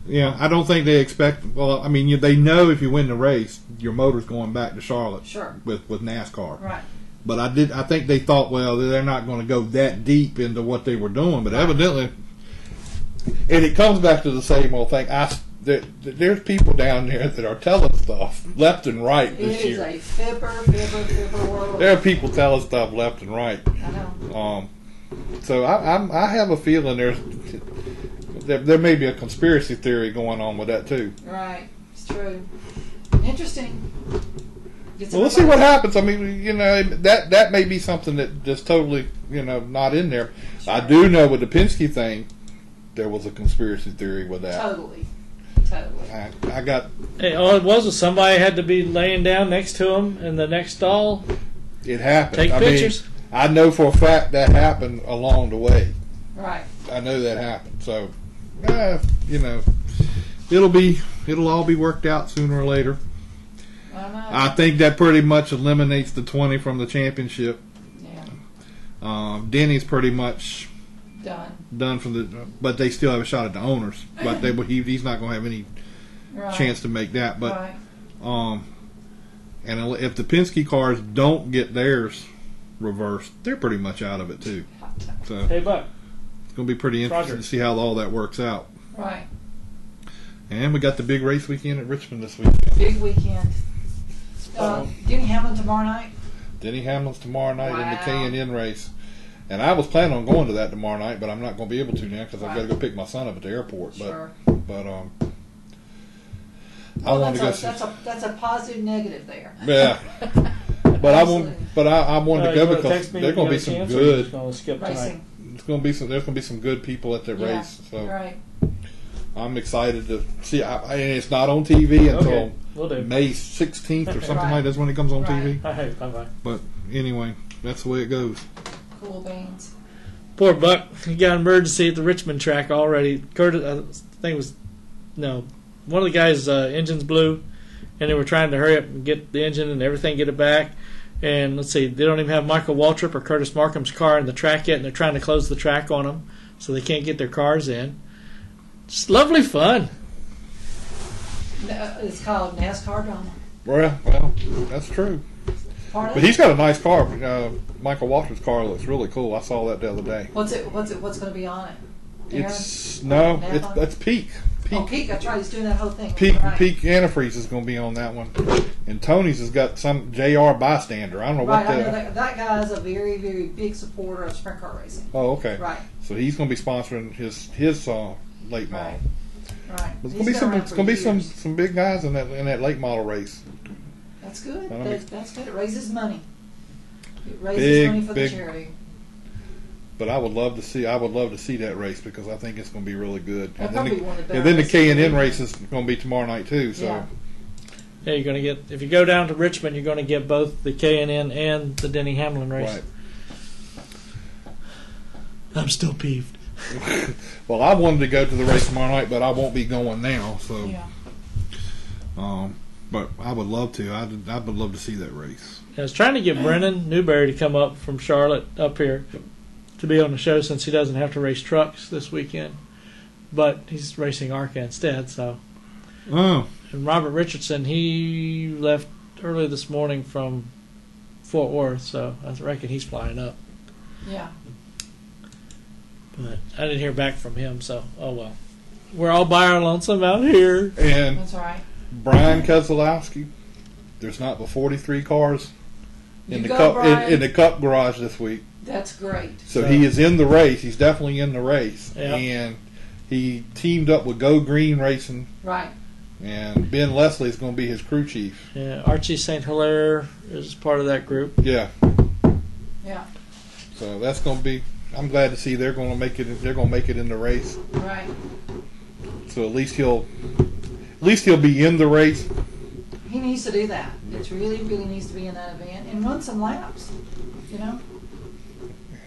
Yeah, I don't think they expect. Well, I mean, they know if you win the race, your motor's going back to Charlotte. Sure. With NASCAR. Right. But I think they thought, well, they're not going to go that deep into what they were doing. But evidently, and it comes back to the same old thing. There's people down there that are telling stuff left and right this year. It is a fibber world. There are people telling stuff left and right. I know. So I have a feeling there may be a conspiracy theory going on with that too. Right, it's true. Interesting. Well, let's see what happens. I mean, you know, that may be something that just totally, you know, not in there. Sure. I do know with the Penske thing, there was a conspiracy theory with that. Totally. I got. Hey, all it was somebody had to be laying down next to him in the next stall. It happened. Take pictures. I know for a fact that happened along the way. Right. I know that happened. So, you know, it'll all be worked out sooner or later. I think that pretty much eliminates the 20 from the championship. Yeah. Denny's pretty much done from the, but they still have a shot at the owners. But he's not going to have any chance to make that. But and if the Penske cars don't get theirs reversed, they're pretty much out of it too. So hey, Buck. It's going to be pretty interesting to see how all that works out. Right. And we got the big race weekend at Richmond this weekend. Big weekend. Denny Hamlin tomorrow night. Denny Hamlin's tomorrow night in the K&N race. And I was planning on going to that tomorrow night, but I'm not going to be able to now because I've got to go pick my son up at the airport. Sure. But I wanted to go see. That's a positive negative there. Yeah. But I wanted to go because there's going to be some good. Racing. There's going to be some good people at that race. So right. I'm excited to see. And it's not on TV until May 16th or something like that's when it comes on TV. Bye-bye. But anyway, that's the way it goes. Cool beans. Poor Buck. He got an emergency at the Richmond track already. Curtis, I think it was, one of the guys' engines blew, and they were trying to hurry up and get the engine and everything, get it back. And let's see, they don't even have Michael Waltrip or Curtis Markham's car in the track yet, and they're trying to close the track on them, so they can't get their cars in. Just lovely fun. It's called NASCAR drama. Well, that's true. But he's got a nice car. Michael Waltrip's car looks really cool. I saw that the other day. What's going to be on it? That's Peak. Oh, Peak. That's right. He's doing that whole thing. Peak Antifreeze is going to be on that one, and Tony's has got some JR bystander. I don't know what I know that guy is a very, very big supporter of sprint car racing. Oh, okay. Right. So he's going to be sponsoring his late model. Right. It's going to be some big guys in that late model race. That's good. That's good. It raises money. It raises money for the charity. But I would love to see that race because I think it's going to be really good. And then the K&N race is going to be tomorrow night too. So yeah, you're going to get, if you go down to Richmond, you're going to get both the K&N and the Denny Hamlin race. Right. I'm still peeved. Well, I wanted to go to the race tomorrow night, but I won't be going now. So, but I would love to. I would love to see that race. I was trying to get Brennan Newberry to come up from Charlotte up here to be on the show since he doesn't have to race trucks this weekend, but he's racing ARCA instead. So, and Robert Richardson, he left early this morning from Fort Worth, so I reckon he's flying up. Yeah. But I didn't hear back from him, so oh well. We're all by our lonesome out here. And that's all right. Brian Keselowski, there's not but 43 cars in the Cup garage this week. That's great. So he is in the race. He's definitely in the race, and he teamed up with Go Green Racing, right, And Ben Leslie is going to be his crew chief. Yeah, Archie St. Hilaire is part of that group. Yeah. Yeah. So that's going to be. I'm glad to see they're going to make it. They're going to make it in the race. Right. So at least he'll be in the race. He needs to do that. It really needs to be in that event and run some laps. You know.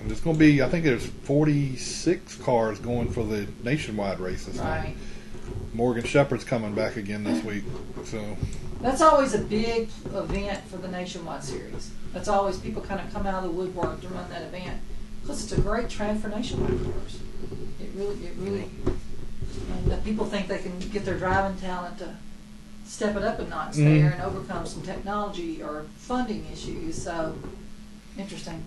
And it's going to be. I think there's 46 cars going for the nationwide races. Right. Morgan Shepherd's coming back again this week. So. That's always a big event for the nationwide series. That's always people kind of come out of the woodwork to run that event because it's a great track for nationwide cars. It really. And people think they can get their driving talent to step it up a notch there and overcome some technology or funding issues. So, interesting.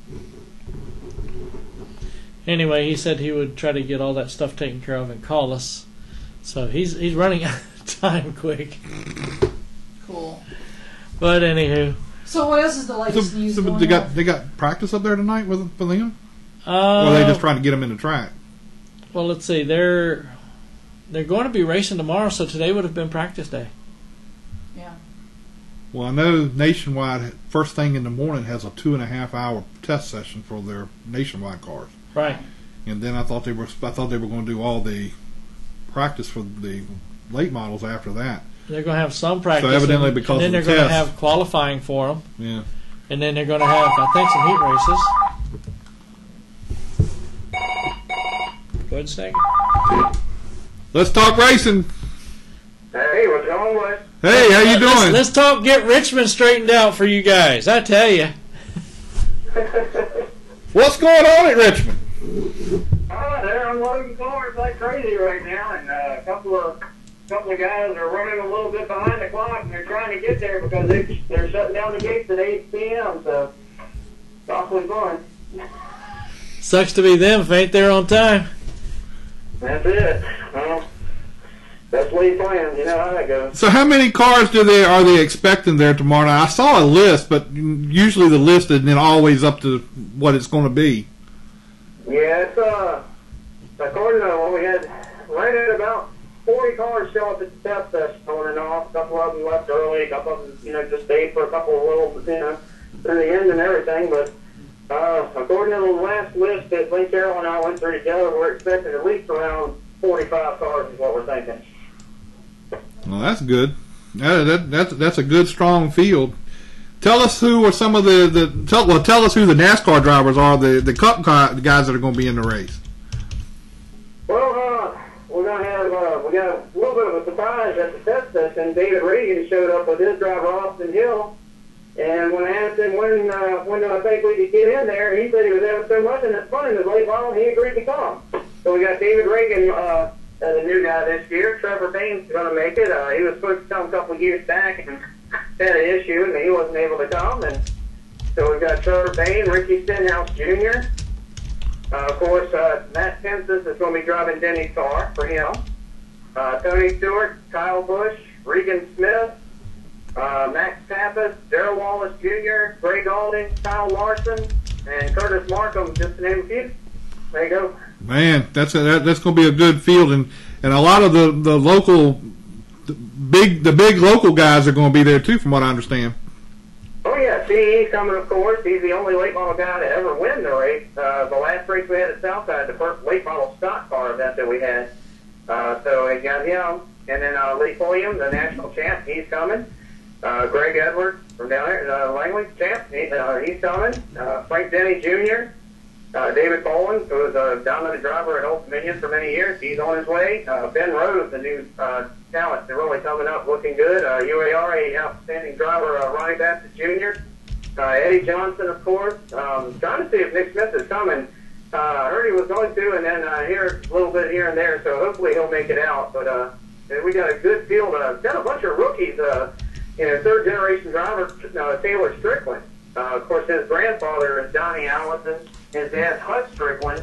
Anyway, he said he would try to get all that stuff taken care of and call us. So he's running out of time quick. Cool. But anywho. So what else is the latest news going on? They got practice up there tonight with them? Or are they just trying to get them in the track? Well, let's see. They're going to be racing tomorrow, so today would have been practice day. Yeah. Well, I know Nationwide first thing in the morning has a 2.5-hour test session for their nationwide cars. Right. And then I thought they were going to do all the practice for the late models after that. They're going to have some practice. So evidently because and then of the they're going test. to have qualifying for them. Yeah. And then they're going to have, I think, some heat races. Go ahead, Snake. Let's talk racing. Hey, what's going on? Hey, how you doing? Let's talk. Get Richmond straightened out for you guys. I tell you. What's going on at Richmond? They're unloading cars like crazy right now, and a couple of guys are running a little bit behind the clock, and they're trying to get there because they're shutting down the gates at 8 p.m. So it's awfully fun. Sucks to be them if ain't there on time. That's it. Well, that's what you plan. You know how that goes. So how many cars are they expecting there tomorrow night? I saw a list, but usually the list isn't always up to what it's going to be. Yeah, it's according to what we had, right at about 40 cars show up at the test session on and off. A couple of them left early, a couple of them, just stayed for a couple of little, through the end and everything. But according to the last list that Lynn Carroll and I went through together, we're expecting at least around 45 cars is what we're thinking. Well, that's good. That's a good, strong field. Tell us who are some of tell us who the NASCAR drivers are, the Cup guys that are going to be in the race. Well, we're going to have we got a little bit of a surprise at the test session. David Regan showed up with his driver Austin Hill, and when I asked him when do I think we could get in there, he said he was having so much fun in his late model, he agreed to come. So we got David Regan as a new guy this year. Trevor Bain's going to make it. He was supposed to come a couple of years back and had an issue, and he wasn't able to come. And so we've got Trevor Bain, Ricky Stenhouse Jr. Of course, Matt Pensis is going to be driving Denny's car for him. Tony Stewart, Kyle Busch, Regan Smith, Max Pappas, Darrell Wallace Jr., Greg Alding, Kyle Larson, and Curtis Markham, just to name a few. There you go. Man, that's going to be a good field, and a lot of the local, the big local guys are going to be there too, from what I understand. Oh yeah, CE's coming, of course. He's the only late model guy to ever win the race. The last race we had at Southside, the first late model stock car event that we had. So we got him, and then Lee Pulliam, the national champ, he's coming. Greg Edwards from down there, Langley champ, he's coming. Frank Denny Jr., David Boland, who was a dominant driver at Old Dominion for many years, he's on his way. Ben Rose, the new talent, they're really coming up, looking good. UARA outstanding driver, Ronnie Bassett Jr., Eddie Johnson, of course. Trying to see if Nick Smith is coming. I heard he was going to, and then here a little bit here and there, so hopefully he'll make it out. But we got a good field. Got a bunch of rookies. Third generation driver Taylor Strickland. Of course, his grandfather is Donnie Allison. His dad's Hud Strickland,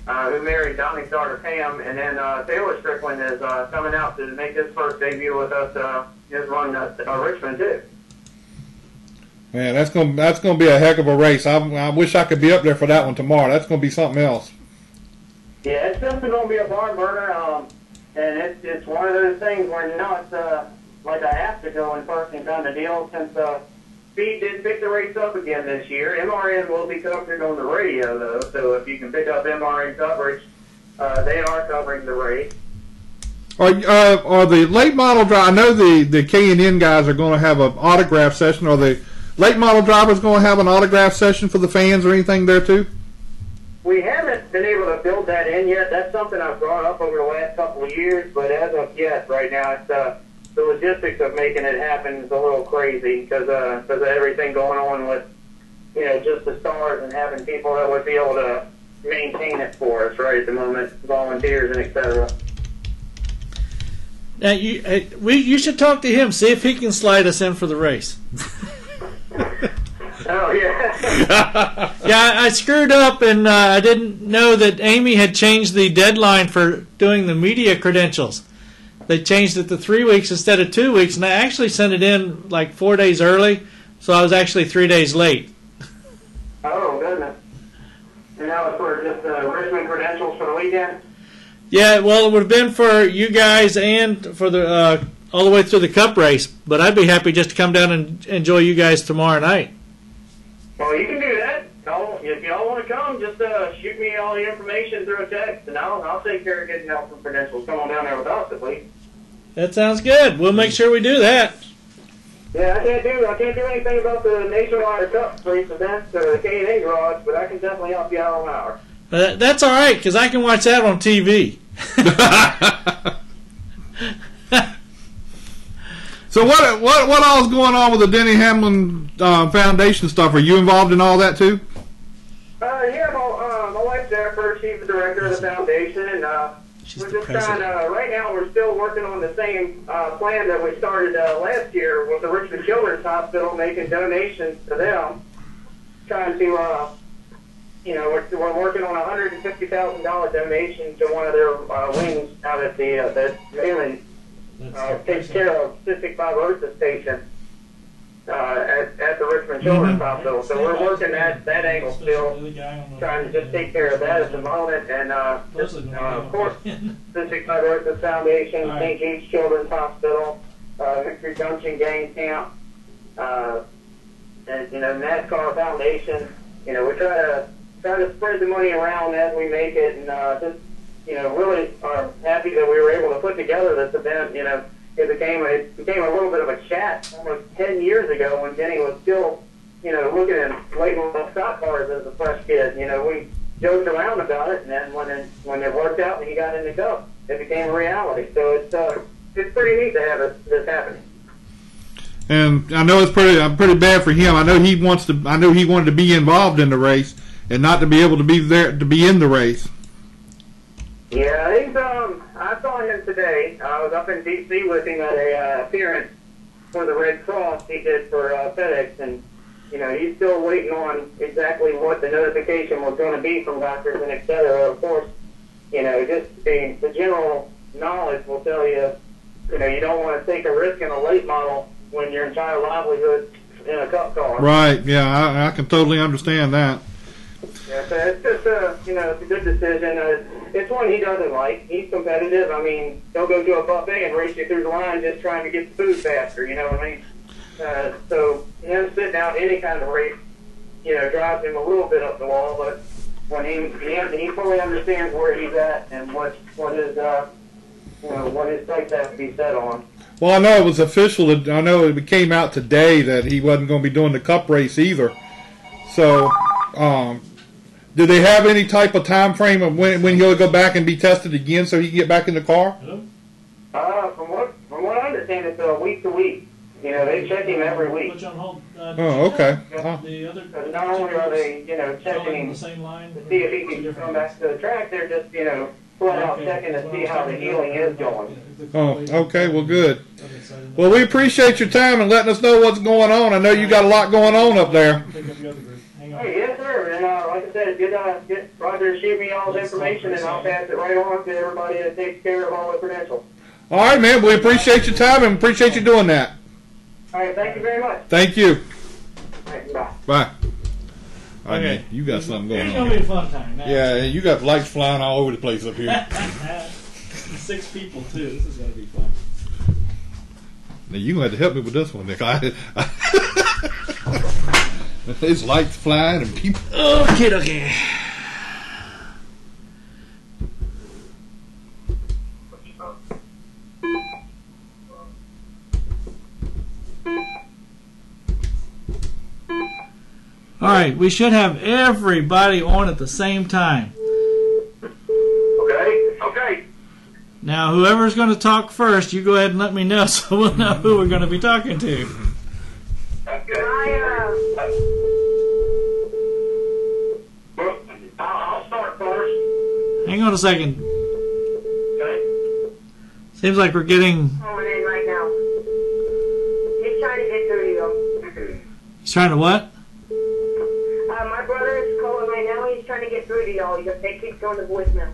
who married Donnie's daughter Pam, and then Taylor Strickland is coming out to make his first debut with us. His run at Richmond too. Man, that's gonna be a heck of a race. I wish I could be up there for that one tomorrow. That's gonna be something else. Yeah, it's definitely gonna be a barn burner, and it's one of those things where like I have to go in person kind of deal since Speed did pick the race up again this year. MRN will be covered on the radio, though, so if you can pick up MRN coverage, they are covering the race. Are the late model drivers, I know the K&N guys are going to have an autograph session. Are the late model drivers going to have an autograph session for the fans or anything there, too? We haven't been able to build that in yet. That's something I've brought up over the last couple of years, but as of yet, right now, it's the logistics of making it happen is a little crazy because of everything going on with, just the stars and having people that would be able to maintain it for us right at the moment, volunteers and etc. Now you should talk to him, see if he can slide us in for the race. Oh, yeah. Yeah, I screwed up, and I didn't know that Amy had changed the deadline for doing the media credentials. They changed it to 3 weeks instead of 2 weeks, and I actually sent it in like 4 days early, so I was actually 3 days late. Oh, goodness. And that was for just Richmond credentials for the weekend? Yeah, well, it would have been for you guys and for the all the way through the Cup race, but I'd be happy just to come down and enjoy you guys tomorrow night. Well, you can do that. If y'all want to come, just shoot me all the information through a text, and I'll take care of getting y'all some credentials. Come on down there with us, at least. That sounds good. We'll make sure we do that. Yeah, I can't do anything about the Nationwide Cup race events or the K&A garage, but I can definitely help you out on ours. That's all right, because I can watch that on TV. So what all is going on with the Denny Hamlin Foundation stuff? Are you involved in all that too? Yeah, my wife's there first. She's the director of the foundation, and we're just trying to. Right now, we're still working on the same plan that we started last year with the Richmond Children's Hospital, making donations to them. Trying to, we're working on a $150,000 donation to one of their wings out at the mainland. Takes care of cystic fibrosis patients at the Richmond Children's Hospital. So we're working that angle still, trying to just take care of that at the moment. And of course, Cystic Fibrosis Foundation, St. Jude's Children's Hospital, Victory Junction Gang Camp, and NASCAR Foundation. We try to spread the money around as we make it, and just really are happy that we were able to put together this event. It became a little bit of a chat almost 10 years ago when Denny was still, looking at late model stock cars as a fresh kid. We joked around about it, and then when it worked out and he got in the Cup, it became a reality. So it's pretty neat to have this happening. And I know it's pretty bad for him. I know he wanted to be involved in the race and not to be able to be there to be in the race. Yeah, I saw him today. I was up in D.C. with him at a appearance for the Red Cross he did for FedEx, and he's still waiting on exactly what the notification was going to be from doctors and et cetera. Of course, just the general knowledge will tell you, you don't want to take a risk in a late model when your entire livelihood in a Cup car. Right. Yeah, I can totally understand that. Yeah, so it's just it's a good decision. It's one he doesn't like. He's competitive. I mean, he'll go to a buffet and race you through the line just trying to get the food faster. You know what I mean? So him sitting out any kind of race, drives him a little bit up the wall. But when he fully understands where he's at and what his sights have to be set on. Well, I know it was official. I know it came out today that he wasn't going to be doing the Cup race either. So. Do they have any type of time frame of when he'll go back and be tested again so he can get back in the car? From what I understand, it's week to week. They check him every week. Oh, okay. Because not only are they, checking him to see if he can come back to the track, they're just, flat out checking to see how the healing is going. Oh, okay. Well, good. Well, we appreciate your time and letting us know what's going on. I know you got a lot going on up there. Hey, yes, sir. And like I said, get Roger to shoot me all the information, and I'll pass it right on to everybody that takes care of all the credentials. All right, man. We appreciate your time and appreciate you doing that. All right. Thank you very much. Thank you. All right, bye. Bye. All right, Okay. man, you got something going on. It's going to be a fun time. Now. Yeah, you got lights flying all over the place up here. 6 people, too. This is going to be fun. Now you're gonna have to help me with this one, Nick. There's lights flying and people. Okay. All right, we should have everybody on at the same time. Okay. Now, whoever's going to talk first, you go ahead and let me know so we'll know who we're going to be talking to. I'll start first. Hang on a second. Okay. Seems like we're getting... Calling in right now. He's trying to get through to you. He's trying to what? My brother is calling right now. He's trying to get through to y'all. They keep going to voicemail.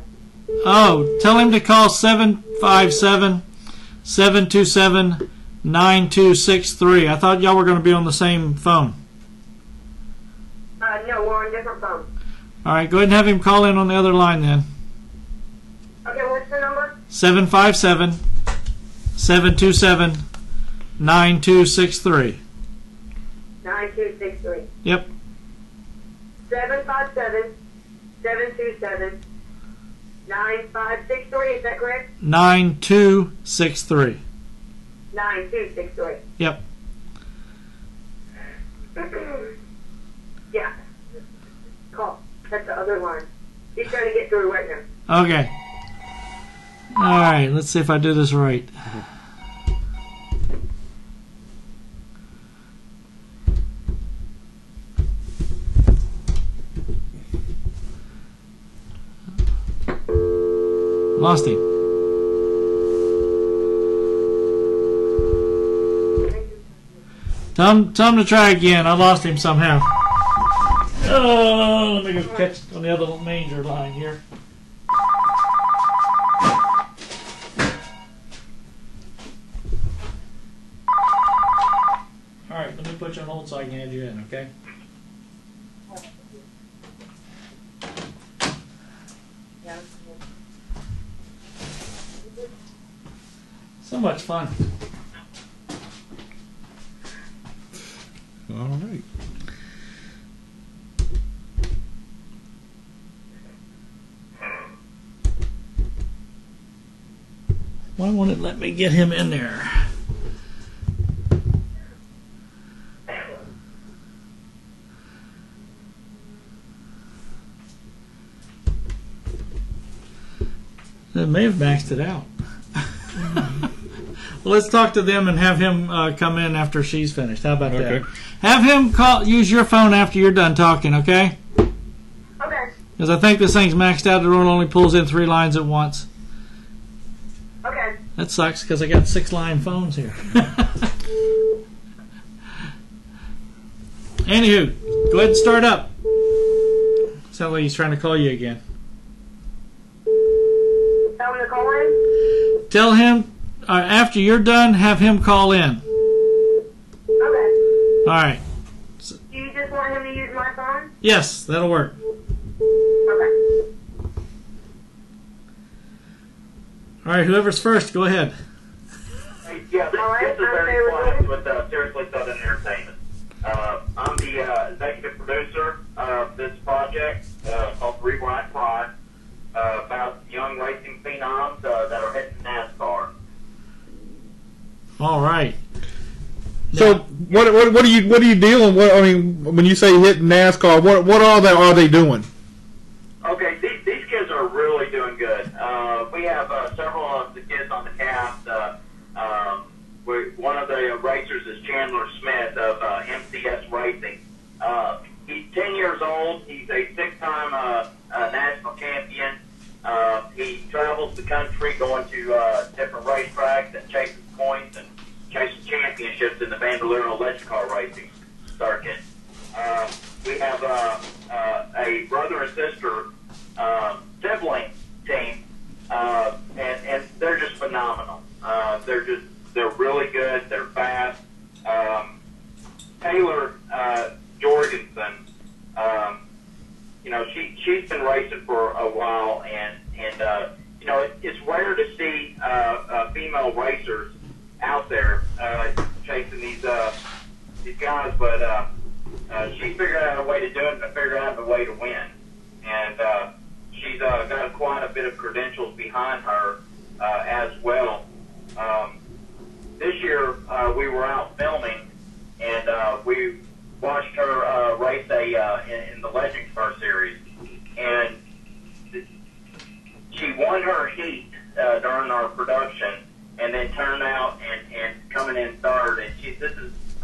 Oh, tell him to call 757-727-9263. I thought y'all were going to be on the same phone. No, we're on different phones. All right, go ahead and have him call in on the other line then. Okay, what's the number? 757-727-9263. 9263. Yep. 757-727-9563. Is that correct? 9263. 9263. Yep. Yeah. Call. That's the other line. He's trying to get through right now. Okay. All right, let's see if I do this right. Lost him. Tell him to try again. I lost him somehow. Oh, let me go catch on the other manger line here. All right, let me put you on hold so I can add you in, okay? So much fun. All right. Why won't it let me get him in there? It may have maxed it out. Well, let's talk to them and have him come in after she's finished. How about that? Have him use your phone after you're done talking, okay? Okay. Because I think this thing's maxed out. It only pulls in 3 lines at once. Okay. That sucks because I got 6-line phones here. Anywho, go ahead and start up. Sounds like he's trying to call you again. Tell him to call in? Tell him, after you're done, have him call in. Okay. All right. Do you just want him to use my phone? Yes, that'll work. Okay. All right, whoever's first, go ahead. Yeah, this is Barry Platz with Seriously Southern Entertainment. I'm the executive producer of this project called Rewind Pride, about young racing phenoms that are heading NASCAR. All right. So what are you dealing? When you say hitting NASCAR, what are they doing? Okay, these kids are really doing good. We have several of the kids on the cast. One of the racers is Chandler Smith of MCS Racing. He's 10 years old. He's a 6-time national champion. He travels the country going to different racetracks and chases points and chases championships in the Bandolier electric car racing circuit. We have a brother and sister sibling team, and they're just phenomenal. They're really good. They're fast. Taylor Jorgenson, she's been racing for a while, and it's rare to see female racers out there chasing these guys, but she figured out a way to do it and figured out a way to win. And she's got quite a bit of credentials behind her as well. This year we were out filming, and we watched her race in the Legends Car Series, and she won her heat during our production, and then turned out and coming in third. And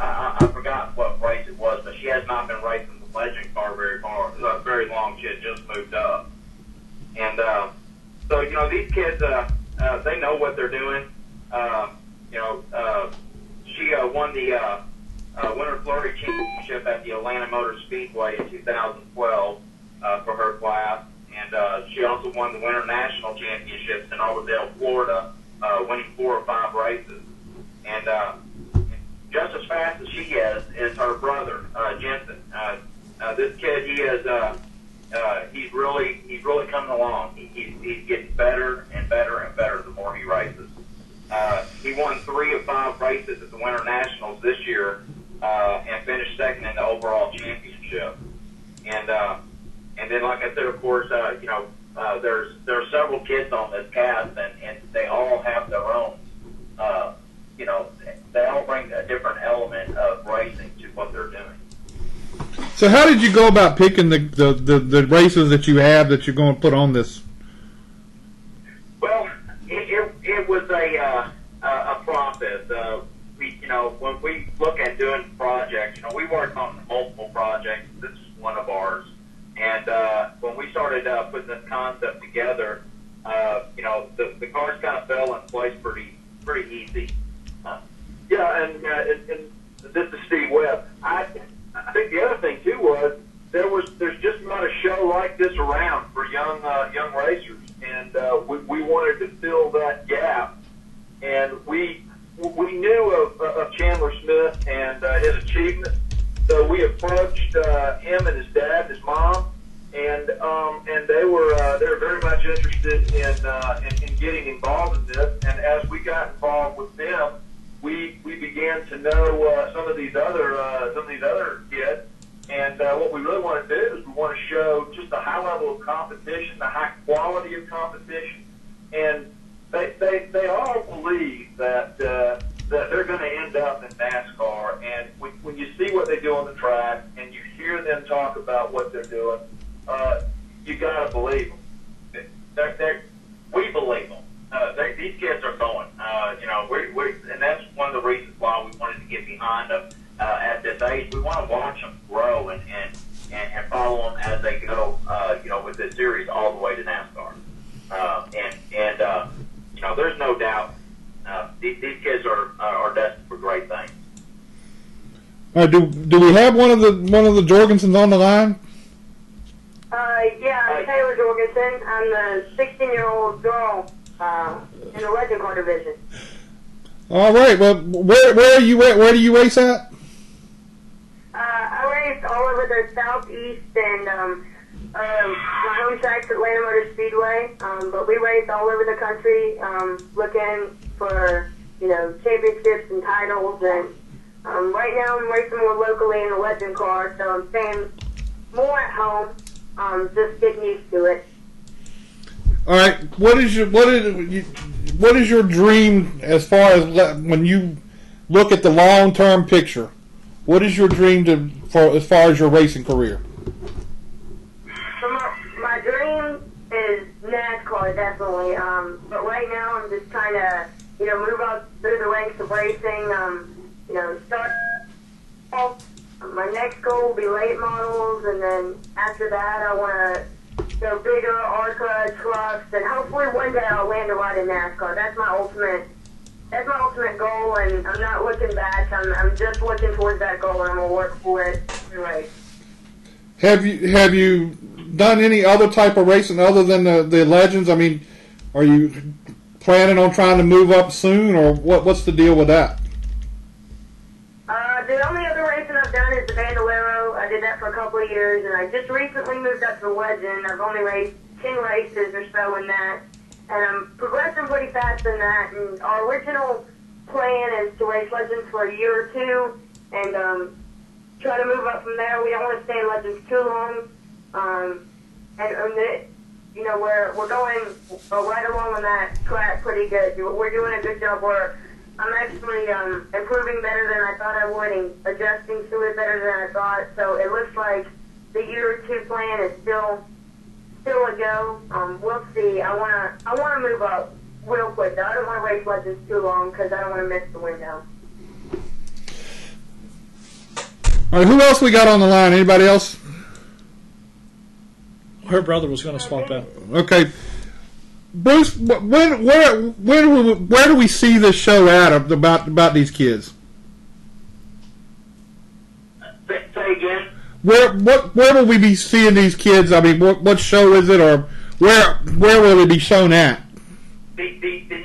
I forgot what race it was, but she has not been racing the Legend Car very long. She had just moved up, and so these kids they know what they're doing. She won the Winter Flurry Championship at the Atlanta Motor Speedway in 2012 for her class, and she also won the Winter National Championships in Albardale, Florida, winning 4 or 5 races. And just as fast as she is her brother, Jensen. This kid, he's really coming along. He's getting better and better and better the more he races. He won 3 of 5 races at the Winter Nationals this year, and finished second in the overall championship. And then, like I said, of course, there are several kids on this cast, and they all have their own. They all bring a different element of racing to what they're doing. So, how did you go about picking the races that you have that you're going to put on this? Well, it was a process. When we look at doing projects, we work on multiple projects. This is one of ours. And when we started putting this concept together, the cards kind of fell in place pretty easy. Yeah, and this is Steve Webb. I think the other thing too was there's just not a show like this around for young racers, and we wanted to fill that gap. And we knew of Chandler Smith and his achievements, so we approached him and his dad, his mom, and they were very much interested in getting involved in this. And as we got involved with them, we began to know some of these other kids. And what we really want to do is we want to show just the high level of competition, the high quality of competition, and they all believe that they're going to end up in NASCAR. And when you see what they do on the track and you hear them talk about what they're doing, you got to believe them. We believe them. These kids are going. And that's one of the reasons why we wanted to get behind them at this age. We want to watch them grow and follow them as they go. With this series all the way to NASCAR. There's no doubt these kids are destined for great things. All right, do we have one of the Jorgensons on the line? Yeah, I'm Taylor Jorgenson. I'm the 16-year-old girl in the Legend Car division. All right. Well, where are you at? Where do you race at? I race all over the southeast, and my home track's Atlanta Motor Speedway. But we race all over the country, looking for championships and titles. And right now, I'm racing more locally in the Legend Car, so I'm staying more at home. Just getting used to it. All right. What is your dream as far as when you look at the long-term picture? What is your dream as far as your racing career? So my dream is NASCAR, definitely. But right now, I'm just trying to move up through the ranks of racing. Start off. My next goal will be late models, and then after that, I want to go bigger ARCA trucks, and hopefully one day I'll land a ride in NASCAR. That's my ultimate goal, and I'm not looking back. I'm just looking towards that goal, and I'm gonna work for it and race. Have you done any other type of racing other than the Legends? I mean, are you planning on trying to move up soon, or what's the deal with that? The only other racing I've done is the Bandolero. I did that for a couple of years, and I just recently moved up to Legend. I've only raced 10 races or so in that, and I'm progressing pretty fast in that. And our original plan is to race Legends for a year or two and try to move up from there. We don't want to stay in Legends too long. You know, we're going right along on that track pretty good. We're doing a good job. I'm actually improving better than I thought I would and adjusting to it better than I thought. So it looks like the year or two plan is still a go. We'll see. I wanna move up real quick. Though. I don't want to race Legends too long because I don't want to miss the window. All right, who else we got on the line? Anybody else? Her brother was going to swap out. Okay, Bruce. Where do we see this show at about these kids? Say again. Where will we be seeing these kids? I mean, what show is it, or where will it be shown at? The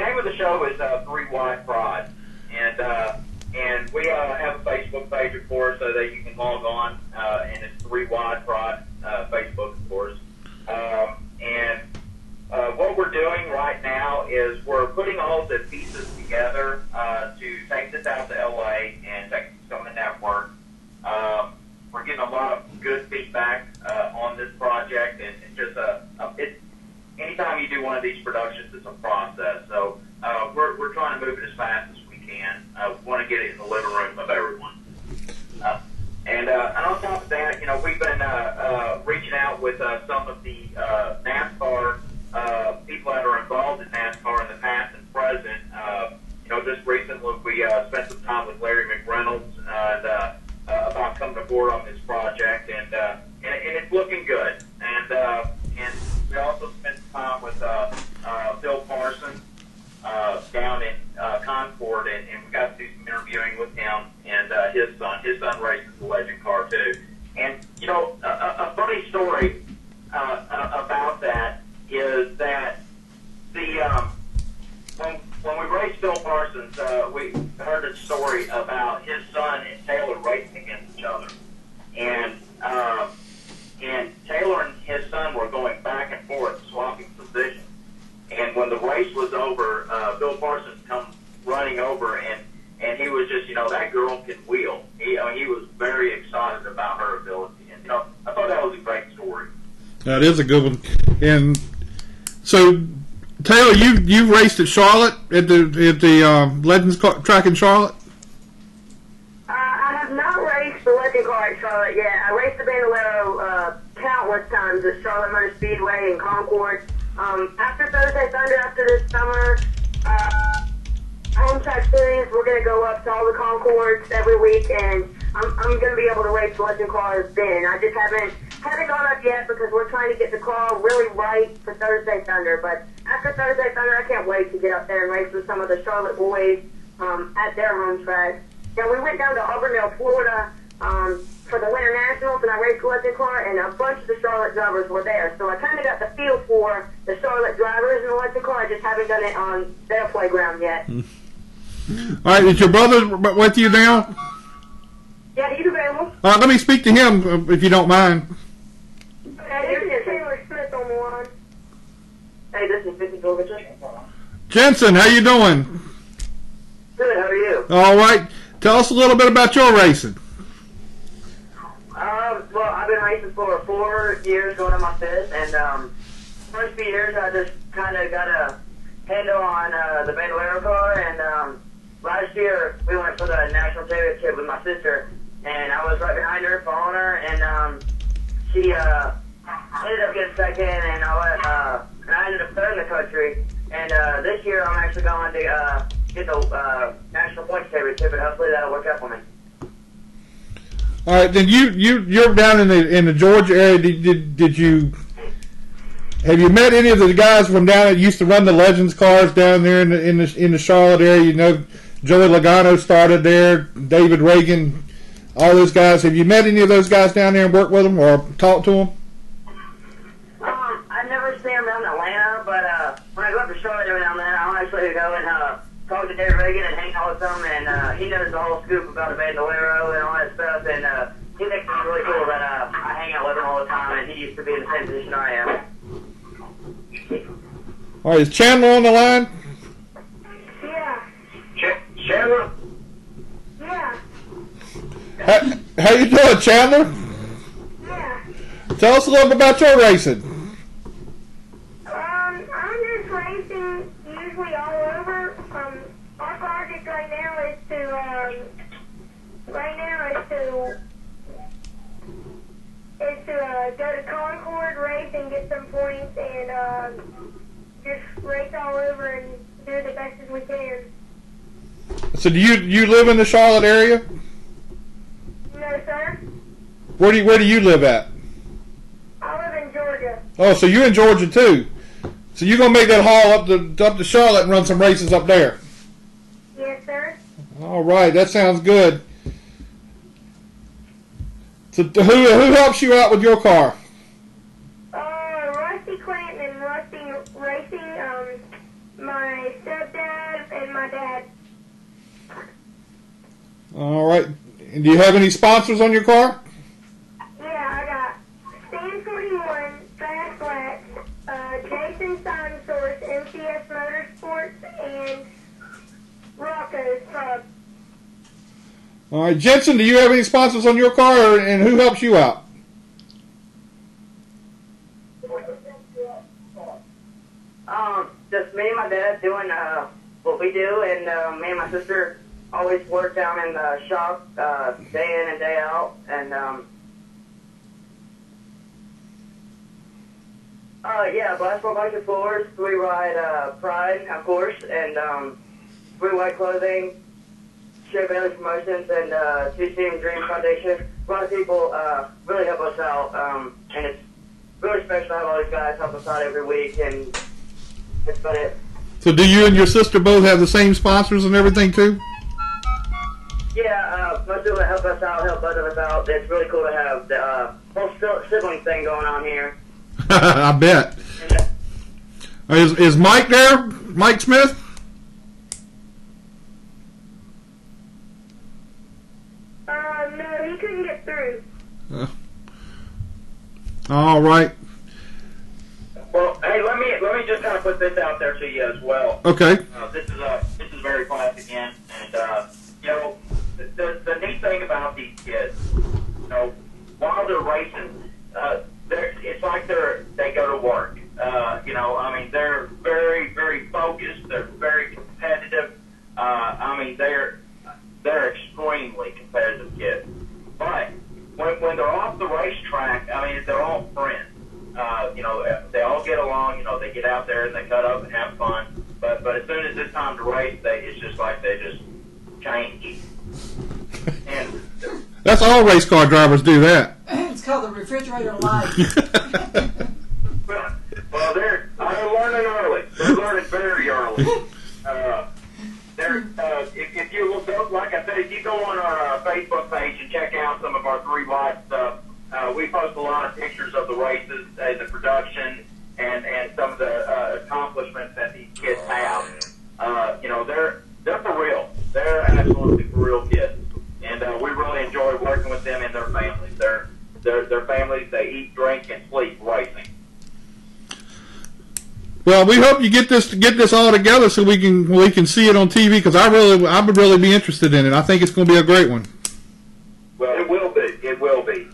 name of the show is 3 Wide Pride, and we have a Facebook page, of course, so that you can log on, and it's 3 Wide Pride Facebook, of course. And what we're doing right now is we're putting all the pieces together to take this out to LA and take it on the network. We're getting a lot of good feedback on this project, and just anytime you do one of these productions, it's a process. So we're trying to move it as fast as we can. We want to get it in the living room of everyone. And on top of that, you know, we've been reaching out with some of the NASCAR people that are involved in NASCAR in the past and present. You know, just recently we spent some time with Larry McReynolds and about coming aboard on this project, and it's looking good. And we also spent some time with Bill Parsons down in Concord, and we got to do some interviewing with him and his son. His son races the Legend car too. And you know, a funny story about that is that when we raced Bill Parsons, we heard a story about his son and Taylor racing against each other, and Taylor and his son were going back and forth, swapping positions. And when the race was over, Bill Parsons come running over, and he was just, you know, that girl can wheel. He was very excited about her ability, and you know, I thought that was a great story. That is a good one. And so, Taylor, you raced at Charlotte at the Legends track in Charlotte. I have not raced the Legend car at Charlotte yet. I raced the Bandolero countless times at Charlotte Motor Speedway and Concord. After Thursday Thunder, after this summer home track series, we're going to go up to all the Concords every week, and I'm going to be able to race Legend cars then. I just haven't gone up yet because we're trying to get the car really right for Thursday Thunder. But after Thursday Thunder, I can't wait to get up there and race with some of the Charlotte boys at their home track. Now, we went down to Auburndale, Florida for the Winter Nationals, and I raced the Legend car, and a bunch of the Charlotte drivers were there. So I kind of got the feel for the Charlotte drivers in the Legend car. I just haven't done it on their playground yet. All right, is your brother with you now? Yeah, he's available. Let me speak to him if you don't mind. This is Taylor Smith on the line. Hey, this is Vicky Jorgensen. Jensen, how you doing? Good, how are you? All right. Tell us a little bit about your racing. Well, I've been racing for 4 years, going on my 5th, and first few years I just kind of got a handle on the Bandolero car, and last year we went for the national championship with my sister, and I was right behind her, following her, and she ended up getting second, and I ended up third in the country, and this year I'm actually going to get the national points championship, and hopefully that'll work out for me. All right, then you're down in the Georgia area. Did you have you met any of the guys from down that used to run the Legends cars down there in the Charlotte area? You know, Joey Logano started there, David Reagan, all those guys. Have you met any of those guys down there and worked with them or talked to them? I've never seen them down in Atlanta, but when I go up to Charlotte every now and then, I'll actually go and talk to David Reagan and hang out with him, and he knows the whole scoop about the Bandolero and all that stuff, and he thinks it's really cool that I hang out with him all the time, and he used to be in the same position I am. All right, is Chandler on the line? Yeah. Chandler, How you doing, Chandler? Yeah. Tell us a little bit about your racing. I'm just racing usually all over. Our project right now is to go to Concord, race and get some points, and just race all over and do the best as we can. So do you live in the Charlotte area? No, sir. Where do you live at? I live in Georgia. Oh, so you're in Georgia too. So you're gonna make that haul up to Charlotte and run some races up there. Yes, sir. All right, that sounds good. So who helps you out with your car? Rusty Clinton and Rusty Racing, my stepdad and my dad. All right. And do you have any sponsors on your car? Yeah, I got Stand 41, Fast Black, Jason Sign Source, MCS Motorsports, and Rocco's Pub. All right, Jensen, do you have any sponsors on your car, and who helps you out? Just me and my dad doing what we do, and me and my sister always work down in the shop day in and day out, and yeah, basketball bucket floors. We ride Pride, of course, and Blue White Clothing, Shea Bailey Promotions, and Two Team Dream Foundation. A lot of people really help us out, and it's really special to have all these guys help us out every week, and that's about it. So do you and your sister both have the same sponsors and everything too? Yeah, most people that help us out, help both of us out. It's really cool to have the whole sibling thing going on here. I bet. Is Mike there? Mike Smith? No, he couldn't get through. All right. Well, hey, let me just kind of put this out there to you as well. Okay. This is very classic again, and you know, the neat thing about these kids, you know, while they're racing, it's like they go to work. You know, I mean, they're very, very focused. They're very competitive. I mean, they're extremely competitive kids. But when they're off the racetrack, I mean, they're all friends. You know, they all get along. You know, they get out there and they cut up and have fun. But as soon as it's time to race, it's just like they just change. And that's all race car drivers do that. It's called the refrigerator life. well, they're learning early. They're learning very early. If you look, like I said, if you go on our Facebook page and check out some of our 3 Live stuff, we post a lot of pictures of the races and the production and some of the accomplishments that these kids have. You know, they're for real. They're absolutely for real kids, and we really enjoy working with them and their families. Their families. They eat, drink, and sleep racing. Well, we hope you get this all together so we can see it on TV, because I would really be interested in it. I think it's going to be a great one. Well, it will be. It will be.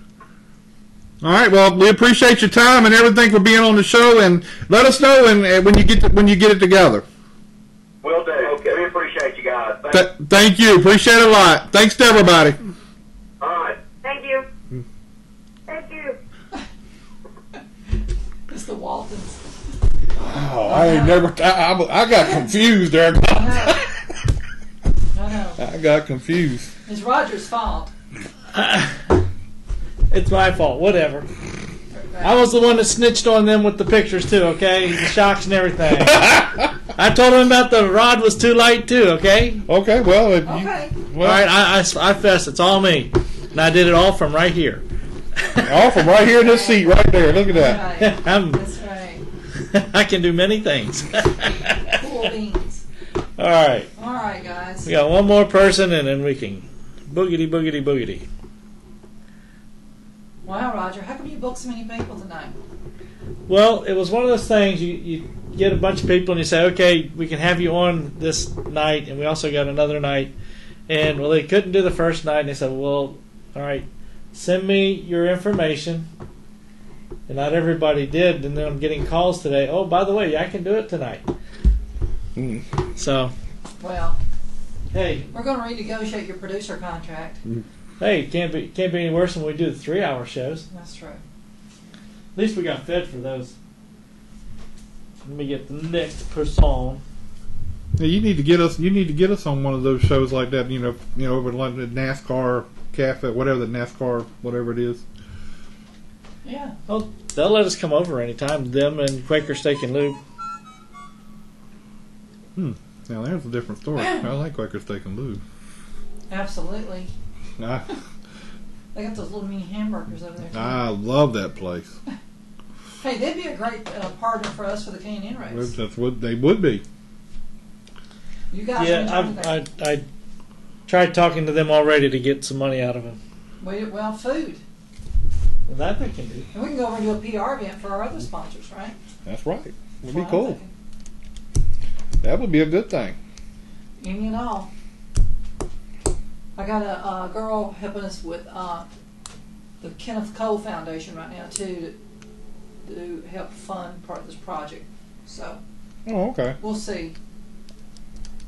All right. Well, we appreciate your time and everything for being on the show, and let us know when you get it together. Will do. Okay. We appreciate you guys. Thank you. Appreciate it a lot. Thanks to everybody. All right. Thank you. Thank you. It's the Waltons. Oh, I got confused there. I know. I got confused. It's Roger's fault. It's my fault. Whatever. I was the one that snitched on them with the pictures too. Okay, the shocks and everything. I told them about the rod was too light too. Okay. Okay. Well. Okay. All right. I fess. It's all me, and I did it all from right here. All from right here in this seat, right there. Look at that. Right. That's right. I can do many things. Cool beans. All right. All right, guys. We got one more person, and then we can boogity boogity boogity. Wow, Roger, how come you booked so many people tonight? Well, it was one of those things. You get a bunch of people, and you say, okay, we can have you on this night, and we also got another night. And well, they couldn't do the first night, and they said, well, All right, send me your information. And not everybody did, and then I'm getting calls today. Oh, by the way, I can do it tonight. So, well, hey, we're going to renegotiate your producer contract. Hey, it can't be any worse than we do the 3-hour shows. That's true. At least we got fed for those. Let me get the next person. Yeah, you need to get us. You need to get us on one of those shows like that. Over like the NASCAR cafe, whatever the NASCAR, whatever it is. Yeah. Well, they'll let us come over anytime. Them and Quaker Steak and Lube. Now there's a different story. I like Quaker Steak and Lube. Absolutely. I They got those little mini hamburgers over there, too. love that place. Hey, they'd be a great partner for us for the K&N race. That's what they would be. You guys I tried talking to them already to get some money out of them. Well, food. Well, that they can do. And we can go over and do a PR event for our other sponsors, right? That's right. Would be Well, cool. That would be a good thing. Any and all. I got a girl helping us with the Kenneth Cole Foundation right now too to help fund part of this project. So. Oh, okay. We'll see.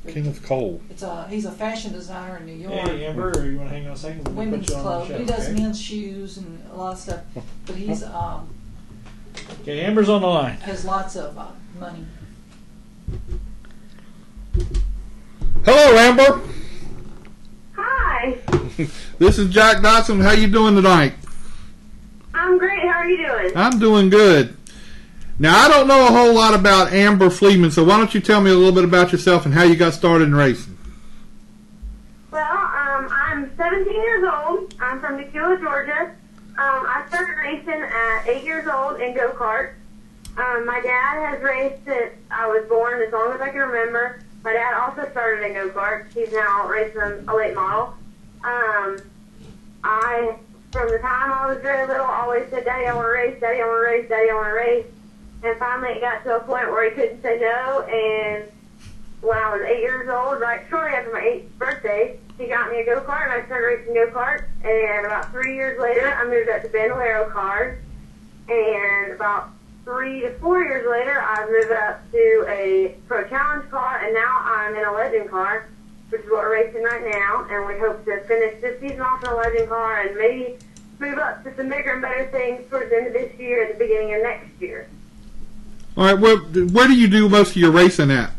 Kenneth Cole. He's a fashion designer in New York. Hey, Amber, you want to hang on a second? We'll Women's put you on the club. show, He does okay? men's shoes and a lot of stuff. But he's Okay, Amber's on the line. has lots of money. Hello, Amber. Hi. This is Jack Dodson. How you doing tonight? I'm great. How are you doing? I'm doing good. Now, I don't know a whole lot about Amber Fleeman, so why don't you tell me a little bit about yourself and how you got started in racing? Well, I'm 17 years old. I'm from Tequila, Georgia. I started racing at 8 years old in go-karts. My dad has raced since I was born, as long as I can remember. My dad also started in go-karts. He's now racing a late model. From the time I was very little, always said, Daddy, I want to race, Daddy, I want to race, Daddy, I want to race. And finally it got to a point where he couldn't say no, and when I was 8 years old, right shortly after my 8th birthday, he got me a go-kart, and I started racing go-karts, and about 3 years later, I moved up to Bandolero cars, and about 3 to 4 years later, I moved up to a Pro Challenge car, and now I'm in a Legend car, which is what we're racing right now, and we hope to finish this season off in a Legend car, and maybe move up to some bigger and better things towards the end of this year, at the beginning of next year. All right, where do you do most of your racing at?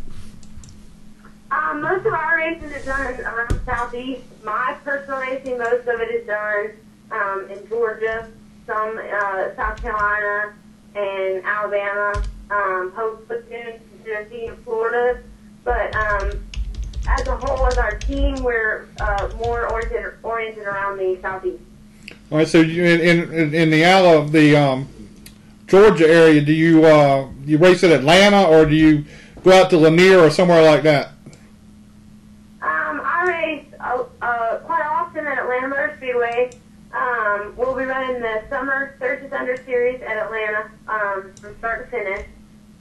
Most of our racing is done around the Southeast. My personal racing, most of it is done in Georgia, some South Carolina, and Alabama, hopefully soon Tennessee and Florida. But as a whole, as our team, we're more oriented around the Southeast. All right, so you, in the Georgia area, do you race at Atlanta, or do you go out to Lanier or somewhere like that? I race quite often at Atlanta Motor Speedway. We'll be running the Summer Thursday Thunder Series at Atlanta from start to finish.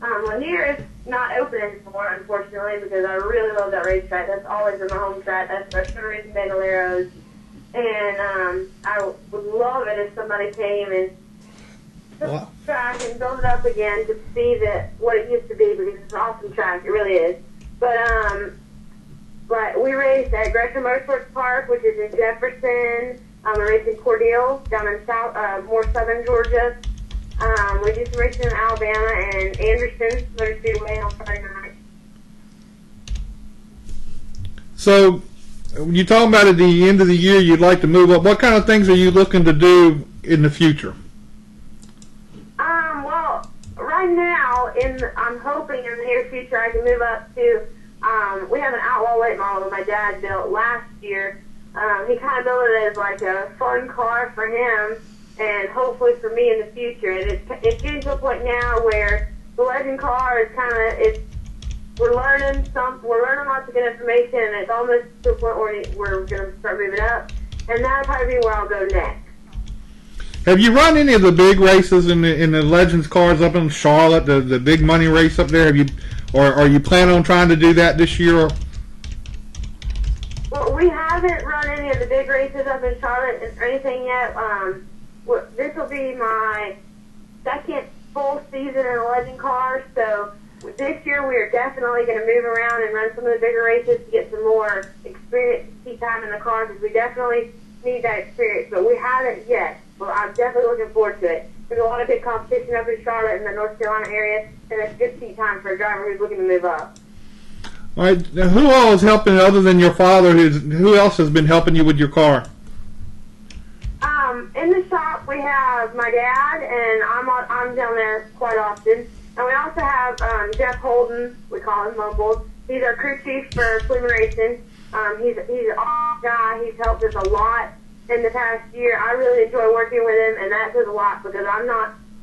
Lanier is not open anymore, unfortunately, because I really love that racetrack. That's always been my home track. That's where I started racing Bandoleros. And I would love it if somebody came and took the track and build it up again to see what it used to be, because it's an awesome track. It really is. But we raced at Gresham Motorsports Park, which is in Jefferson. We raced in Cordele, down in more southern Georgia. We did some racing in Alabama and Anderson Motor Speedway on Friday night. So, when you're talking about at the end of the year, you'd like to move up. What kind of things are you looking to do in the future? Well, right now, I'm hoping in the near future I can move up to. We have an Outlaw late model that my dad built last year. He kind of built it as like a fun car for him, and hopefully for me in the future. And it's getting to a point now where the Legend car is we're learning lots of good information, and it's almost to a point where we're going to start moving up, and that'll probably be where I'll go next. Have you run any of the big races in the Legends cars up in Charlotte, the big money race up there? Or are you planning on trying to do that this year? Well, we have haven't run any of the big races up in Charlotte or anything yet. This will be my second full season in a legend car, so this year we are definitely going to move around and run some of the bigger races to get some more experience, see time in the car, because we definitely need that experience, but we haven't yet. Well, I'm definitely looking forward to it. There's a lot of big competition up in Charlotte in the North Carolina area, and it's good seat time for a driver who's looking to move up. All right, now who all is helping other than your father? Who else has been helping you with your car? In the shop we have my dad, and I'm down there quite often. And we also have Jeff Holden, we call him Mumbles. He's our crew chief for Fleeman Racing. He's an awesome guy. He's helped us a lot in the past year. I really enjoy working with him, and that does a lot because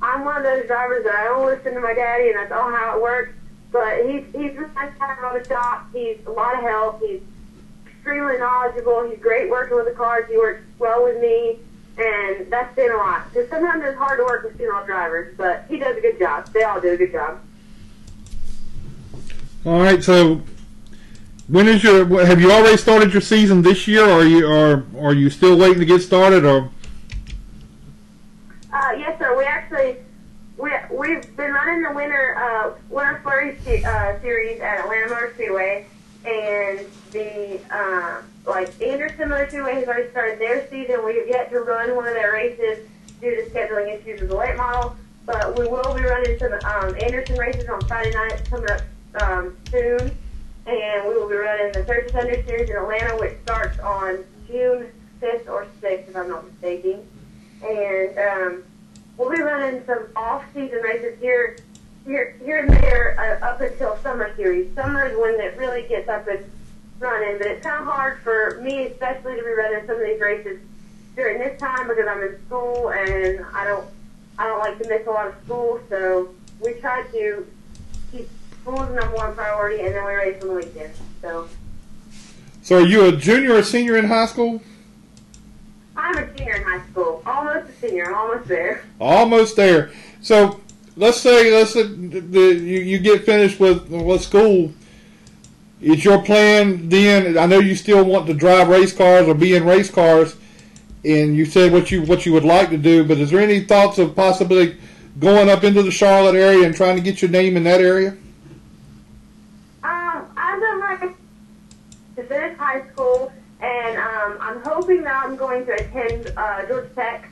I'm one of those drivers that I don't listen to my daddy, and that's all how it works. But he's really nice to have on the shop. He's a lot of help. He's extremely knowledgeable. He's great working with the cars. He works well with me. And that's been a lot. Because sometimes it's hard to work with female drivers, but he does a good job. They all do a good job. All right, so when is have you already started your season this year, or are you still waiting to get started, or? Yes, sir. We've been running the winter flurry series at Atlanta Motor Speedway, and the Anderson Motor Speedway has already started their season. We have yet to run one of their races due to scheduling issues with the late model, but we will be running some Anderson races on Friday night coming up soon, and we will be running the 30 Thunder Series in Atlanta, which starts on June 5th or 6th, if I'm not mistaken. And we'll be running some off-season races here and there up until Summer Series. Summer is when it really gets up and running, but it's kind of hard for me, especially, to be running some of these races during this time because I'm in school and I don't like to miss a lot of school. So we try to keep school as number one priority, and then we race on the weekends. So are you a junior or senior in high school? I'm a junior in high school, almost a senior. I'm almost there. Almost there. So let's say you get finished with school. Is your plan then? I know you still want to drive race cars or be in race cars, and you said what you would like to do. But is there any thoughts of possibly going up into the Charlotte area and trying to get your name in that area? I'd like to finish high school, and I'm hoping that I'm going to attend Georgia Tech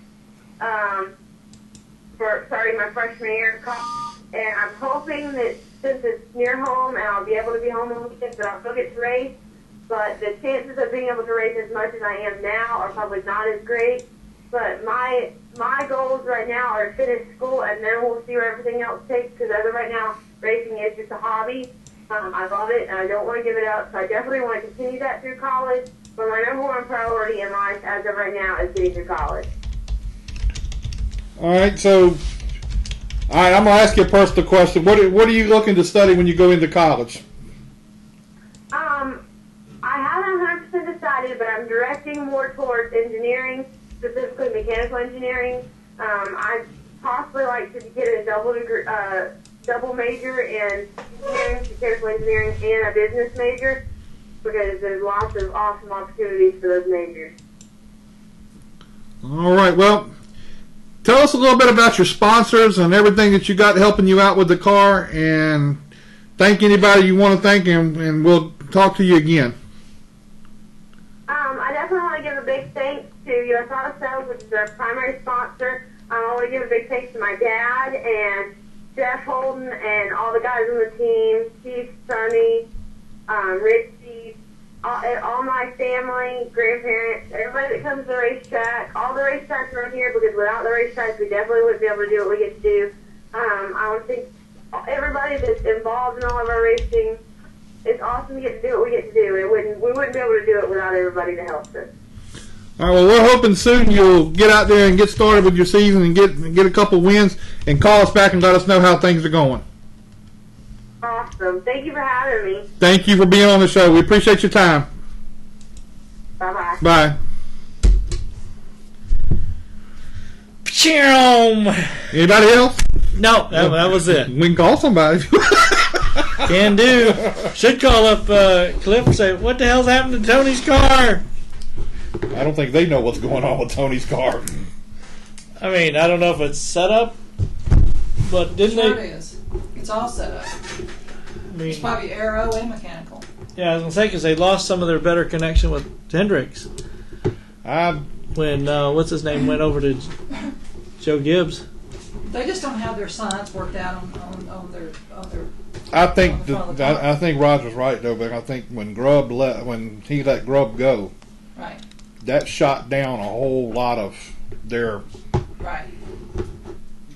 for starting my freshman year of college. And I'm hoping that since it's near home and I'll be able to be home on weekends, that I'll still get to race. But the chances of being able to race as much as I am now are probably not as great. But my goals right now are to finish school, and then we'll see where everything else takes, because as of right now, racing is just a hobby. I love it, and I don't want to give it up, so I definitely want to continue that through college. But my number one priority in life as of right now is getting through college. All right, so I'm going to ask you a personal question. What are you looking to study when you go into college? I haven't 100% decided, but I'm directing more towards engineering, specifically mechanical engineering. I'd possibly like to get a double major in engineering, mechanical engineering, and a business major, because there's lots of awesome opportunities for those majors. All right, well, tell us a little bit about your sponsors and everything that you got helping you out with the car, and thank anybody you want to thank, and we'll talk to you again. I definitely want to give a big thanks to US Auto Sales, which is our primary sponsor. I want to give a big thanks to my dad and Jeff Holden and all the guys on the team, Chief, Sonny, Richie, all my family, grandparents, everybody that comes to the racetrack, all the racetracks around here, because without the racetracks, we definitely wouldn't be able to do what we get to do. I want to thank everybody that's involved in all of our racing. It's awesome to get to do what we get to do. We wouldn't be able to do it without everybody to help us. All right, well, we're hoping soon you'll get out there and get started with your season and get a couple wins and call us back and let us know how things are going. Awesome. Thank you for having me. Thank you for being on the show. We appreciate your time. Bye-bye. Bye. Anybody else? No, that was it. We can call somebody. Can do. Should call up Cliff and say, what the hell's happened to Tony's car? I don't think they know what's going on with Tony's car. I mean, I don't know if it's set up, but didn't Sure they? it is. It's all set up. I mean, It's probably aero and mechanical. yeah, I was gonna say because they lost some of their better connection with Hendricks. When what's his name went over to Joe Gibbs. They just don't have their science worked out on their. I think I think Roger's right though, but I think when he let Grubb go, right, that shot down a whole lot of their right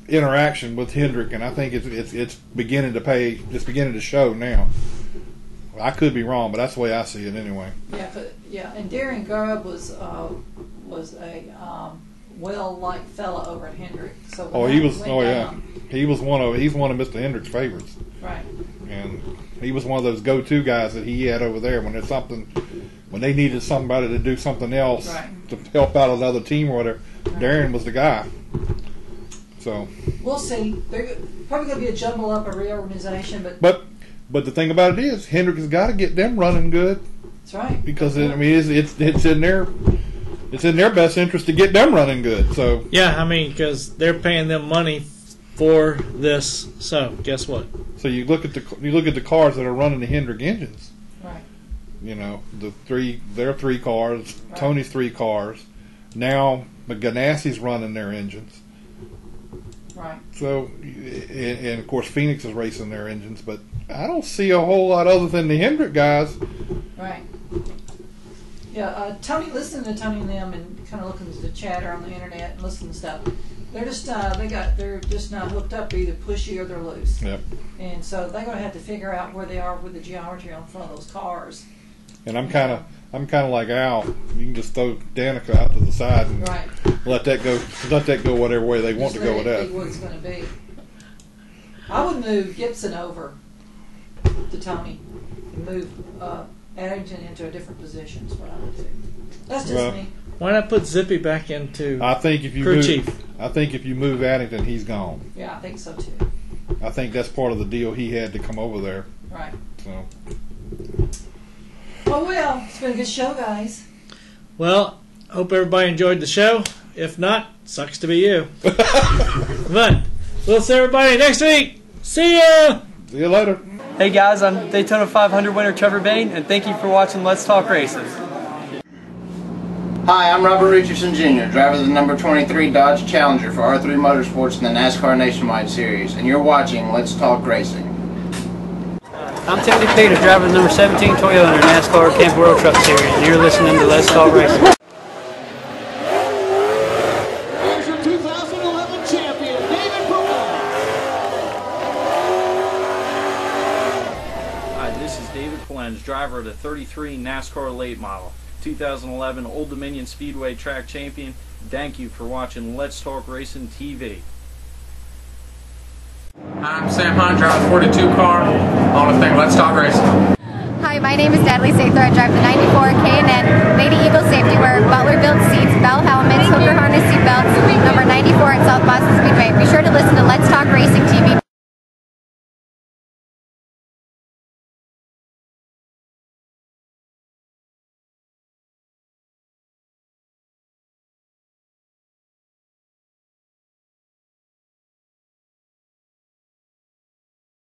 interaction with Hendrick, and I think it's beginning to pay. It's beginning to show now. I could be wrong, but that's the way I see it anyway. Yeah, and Darren Grubb was a well-liked fella over at Hendrick. So he's one of Mr. Hendrick's favorites. Right. And he was one of those go-to guys that he had over there when they needed somebody to do something else to help out another team or whatever. Right. Darren was the guy. So we'll see. They're probably going to be a jumble up, a reorganization, but the thing about it is Hendrick has got to get them running good. That's right. Because it's in their best interest to get them running good. So yeah, I mean, because they're paying them money for this. So guess what? So you look at the cars that are running the Hendrick engines. Right. You know, their three cars, right. Tony's 3 cars. Now Ganassi's running their engines. Right. So, and of course Phoenix is racing their engines, but I don't see a whole lot other than the Hendrick guys. Right. Yeah, listening to Tony and them, and kind of looking at the chatter on the internet and listening to stuff. They're just they're just not hooked up, either pushy or they're loose. Yep. And so they're going to have to figure out where they are with the geometry on front of those cars. And I'm kind of like Al. You can just throw Danica out to the side and let that go whatever way they want to go with that. Just let it be what it's going to be. I would move Gibson over to Tony and move Addington into a different position. Is what I would do. That's just me. Why not put Zippy back into crew chief? I think if you move Addington, he's gone. Yeah, I think so too. I think that's part of the deal he had to come over there. Right. So. Oh well, it's been a good show, guys. Well, hope everybody enjoyed the show. If not, sucks to be you. But we'll see everybody next week. See ya! See you later. Hey guys, I'm Daytona 500 winner Trevor Bain, and thank you for watching Let's Talk Racing. Hi, I'm Robert Richardson Jr., driver of the number 23 Dodge Challenger for R3 Motorsports in the NASCAR Nationwide Series, and you're watching Let's Talk Racing. I'm Timothy Peters, driver of the number 17 Toyota in the NASCAR Camp World Truck Series, and you're listening to Let's Talk Racing. Here's your 2011 champion, David Brehm. Hi, this is David Flens, driver of the 33 NASCAR Late Model, 2011 Old Dominion Speedway Track Champion. Thank you for watching Let's Talk Racing TV. I'm Sam Hunt, drive the 42 car on the thing Let's Talk Racing. Hi, my name is Natalie Sather. I drive the 94 K&N Lady Eagle Safety. We're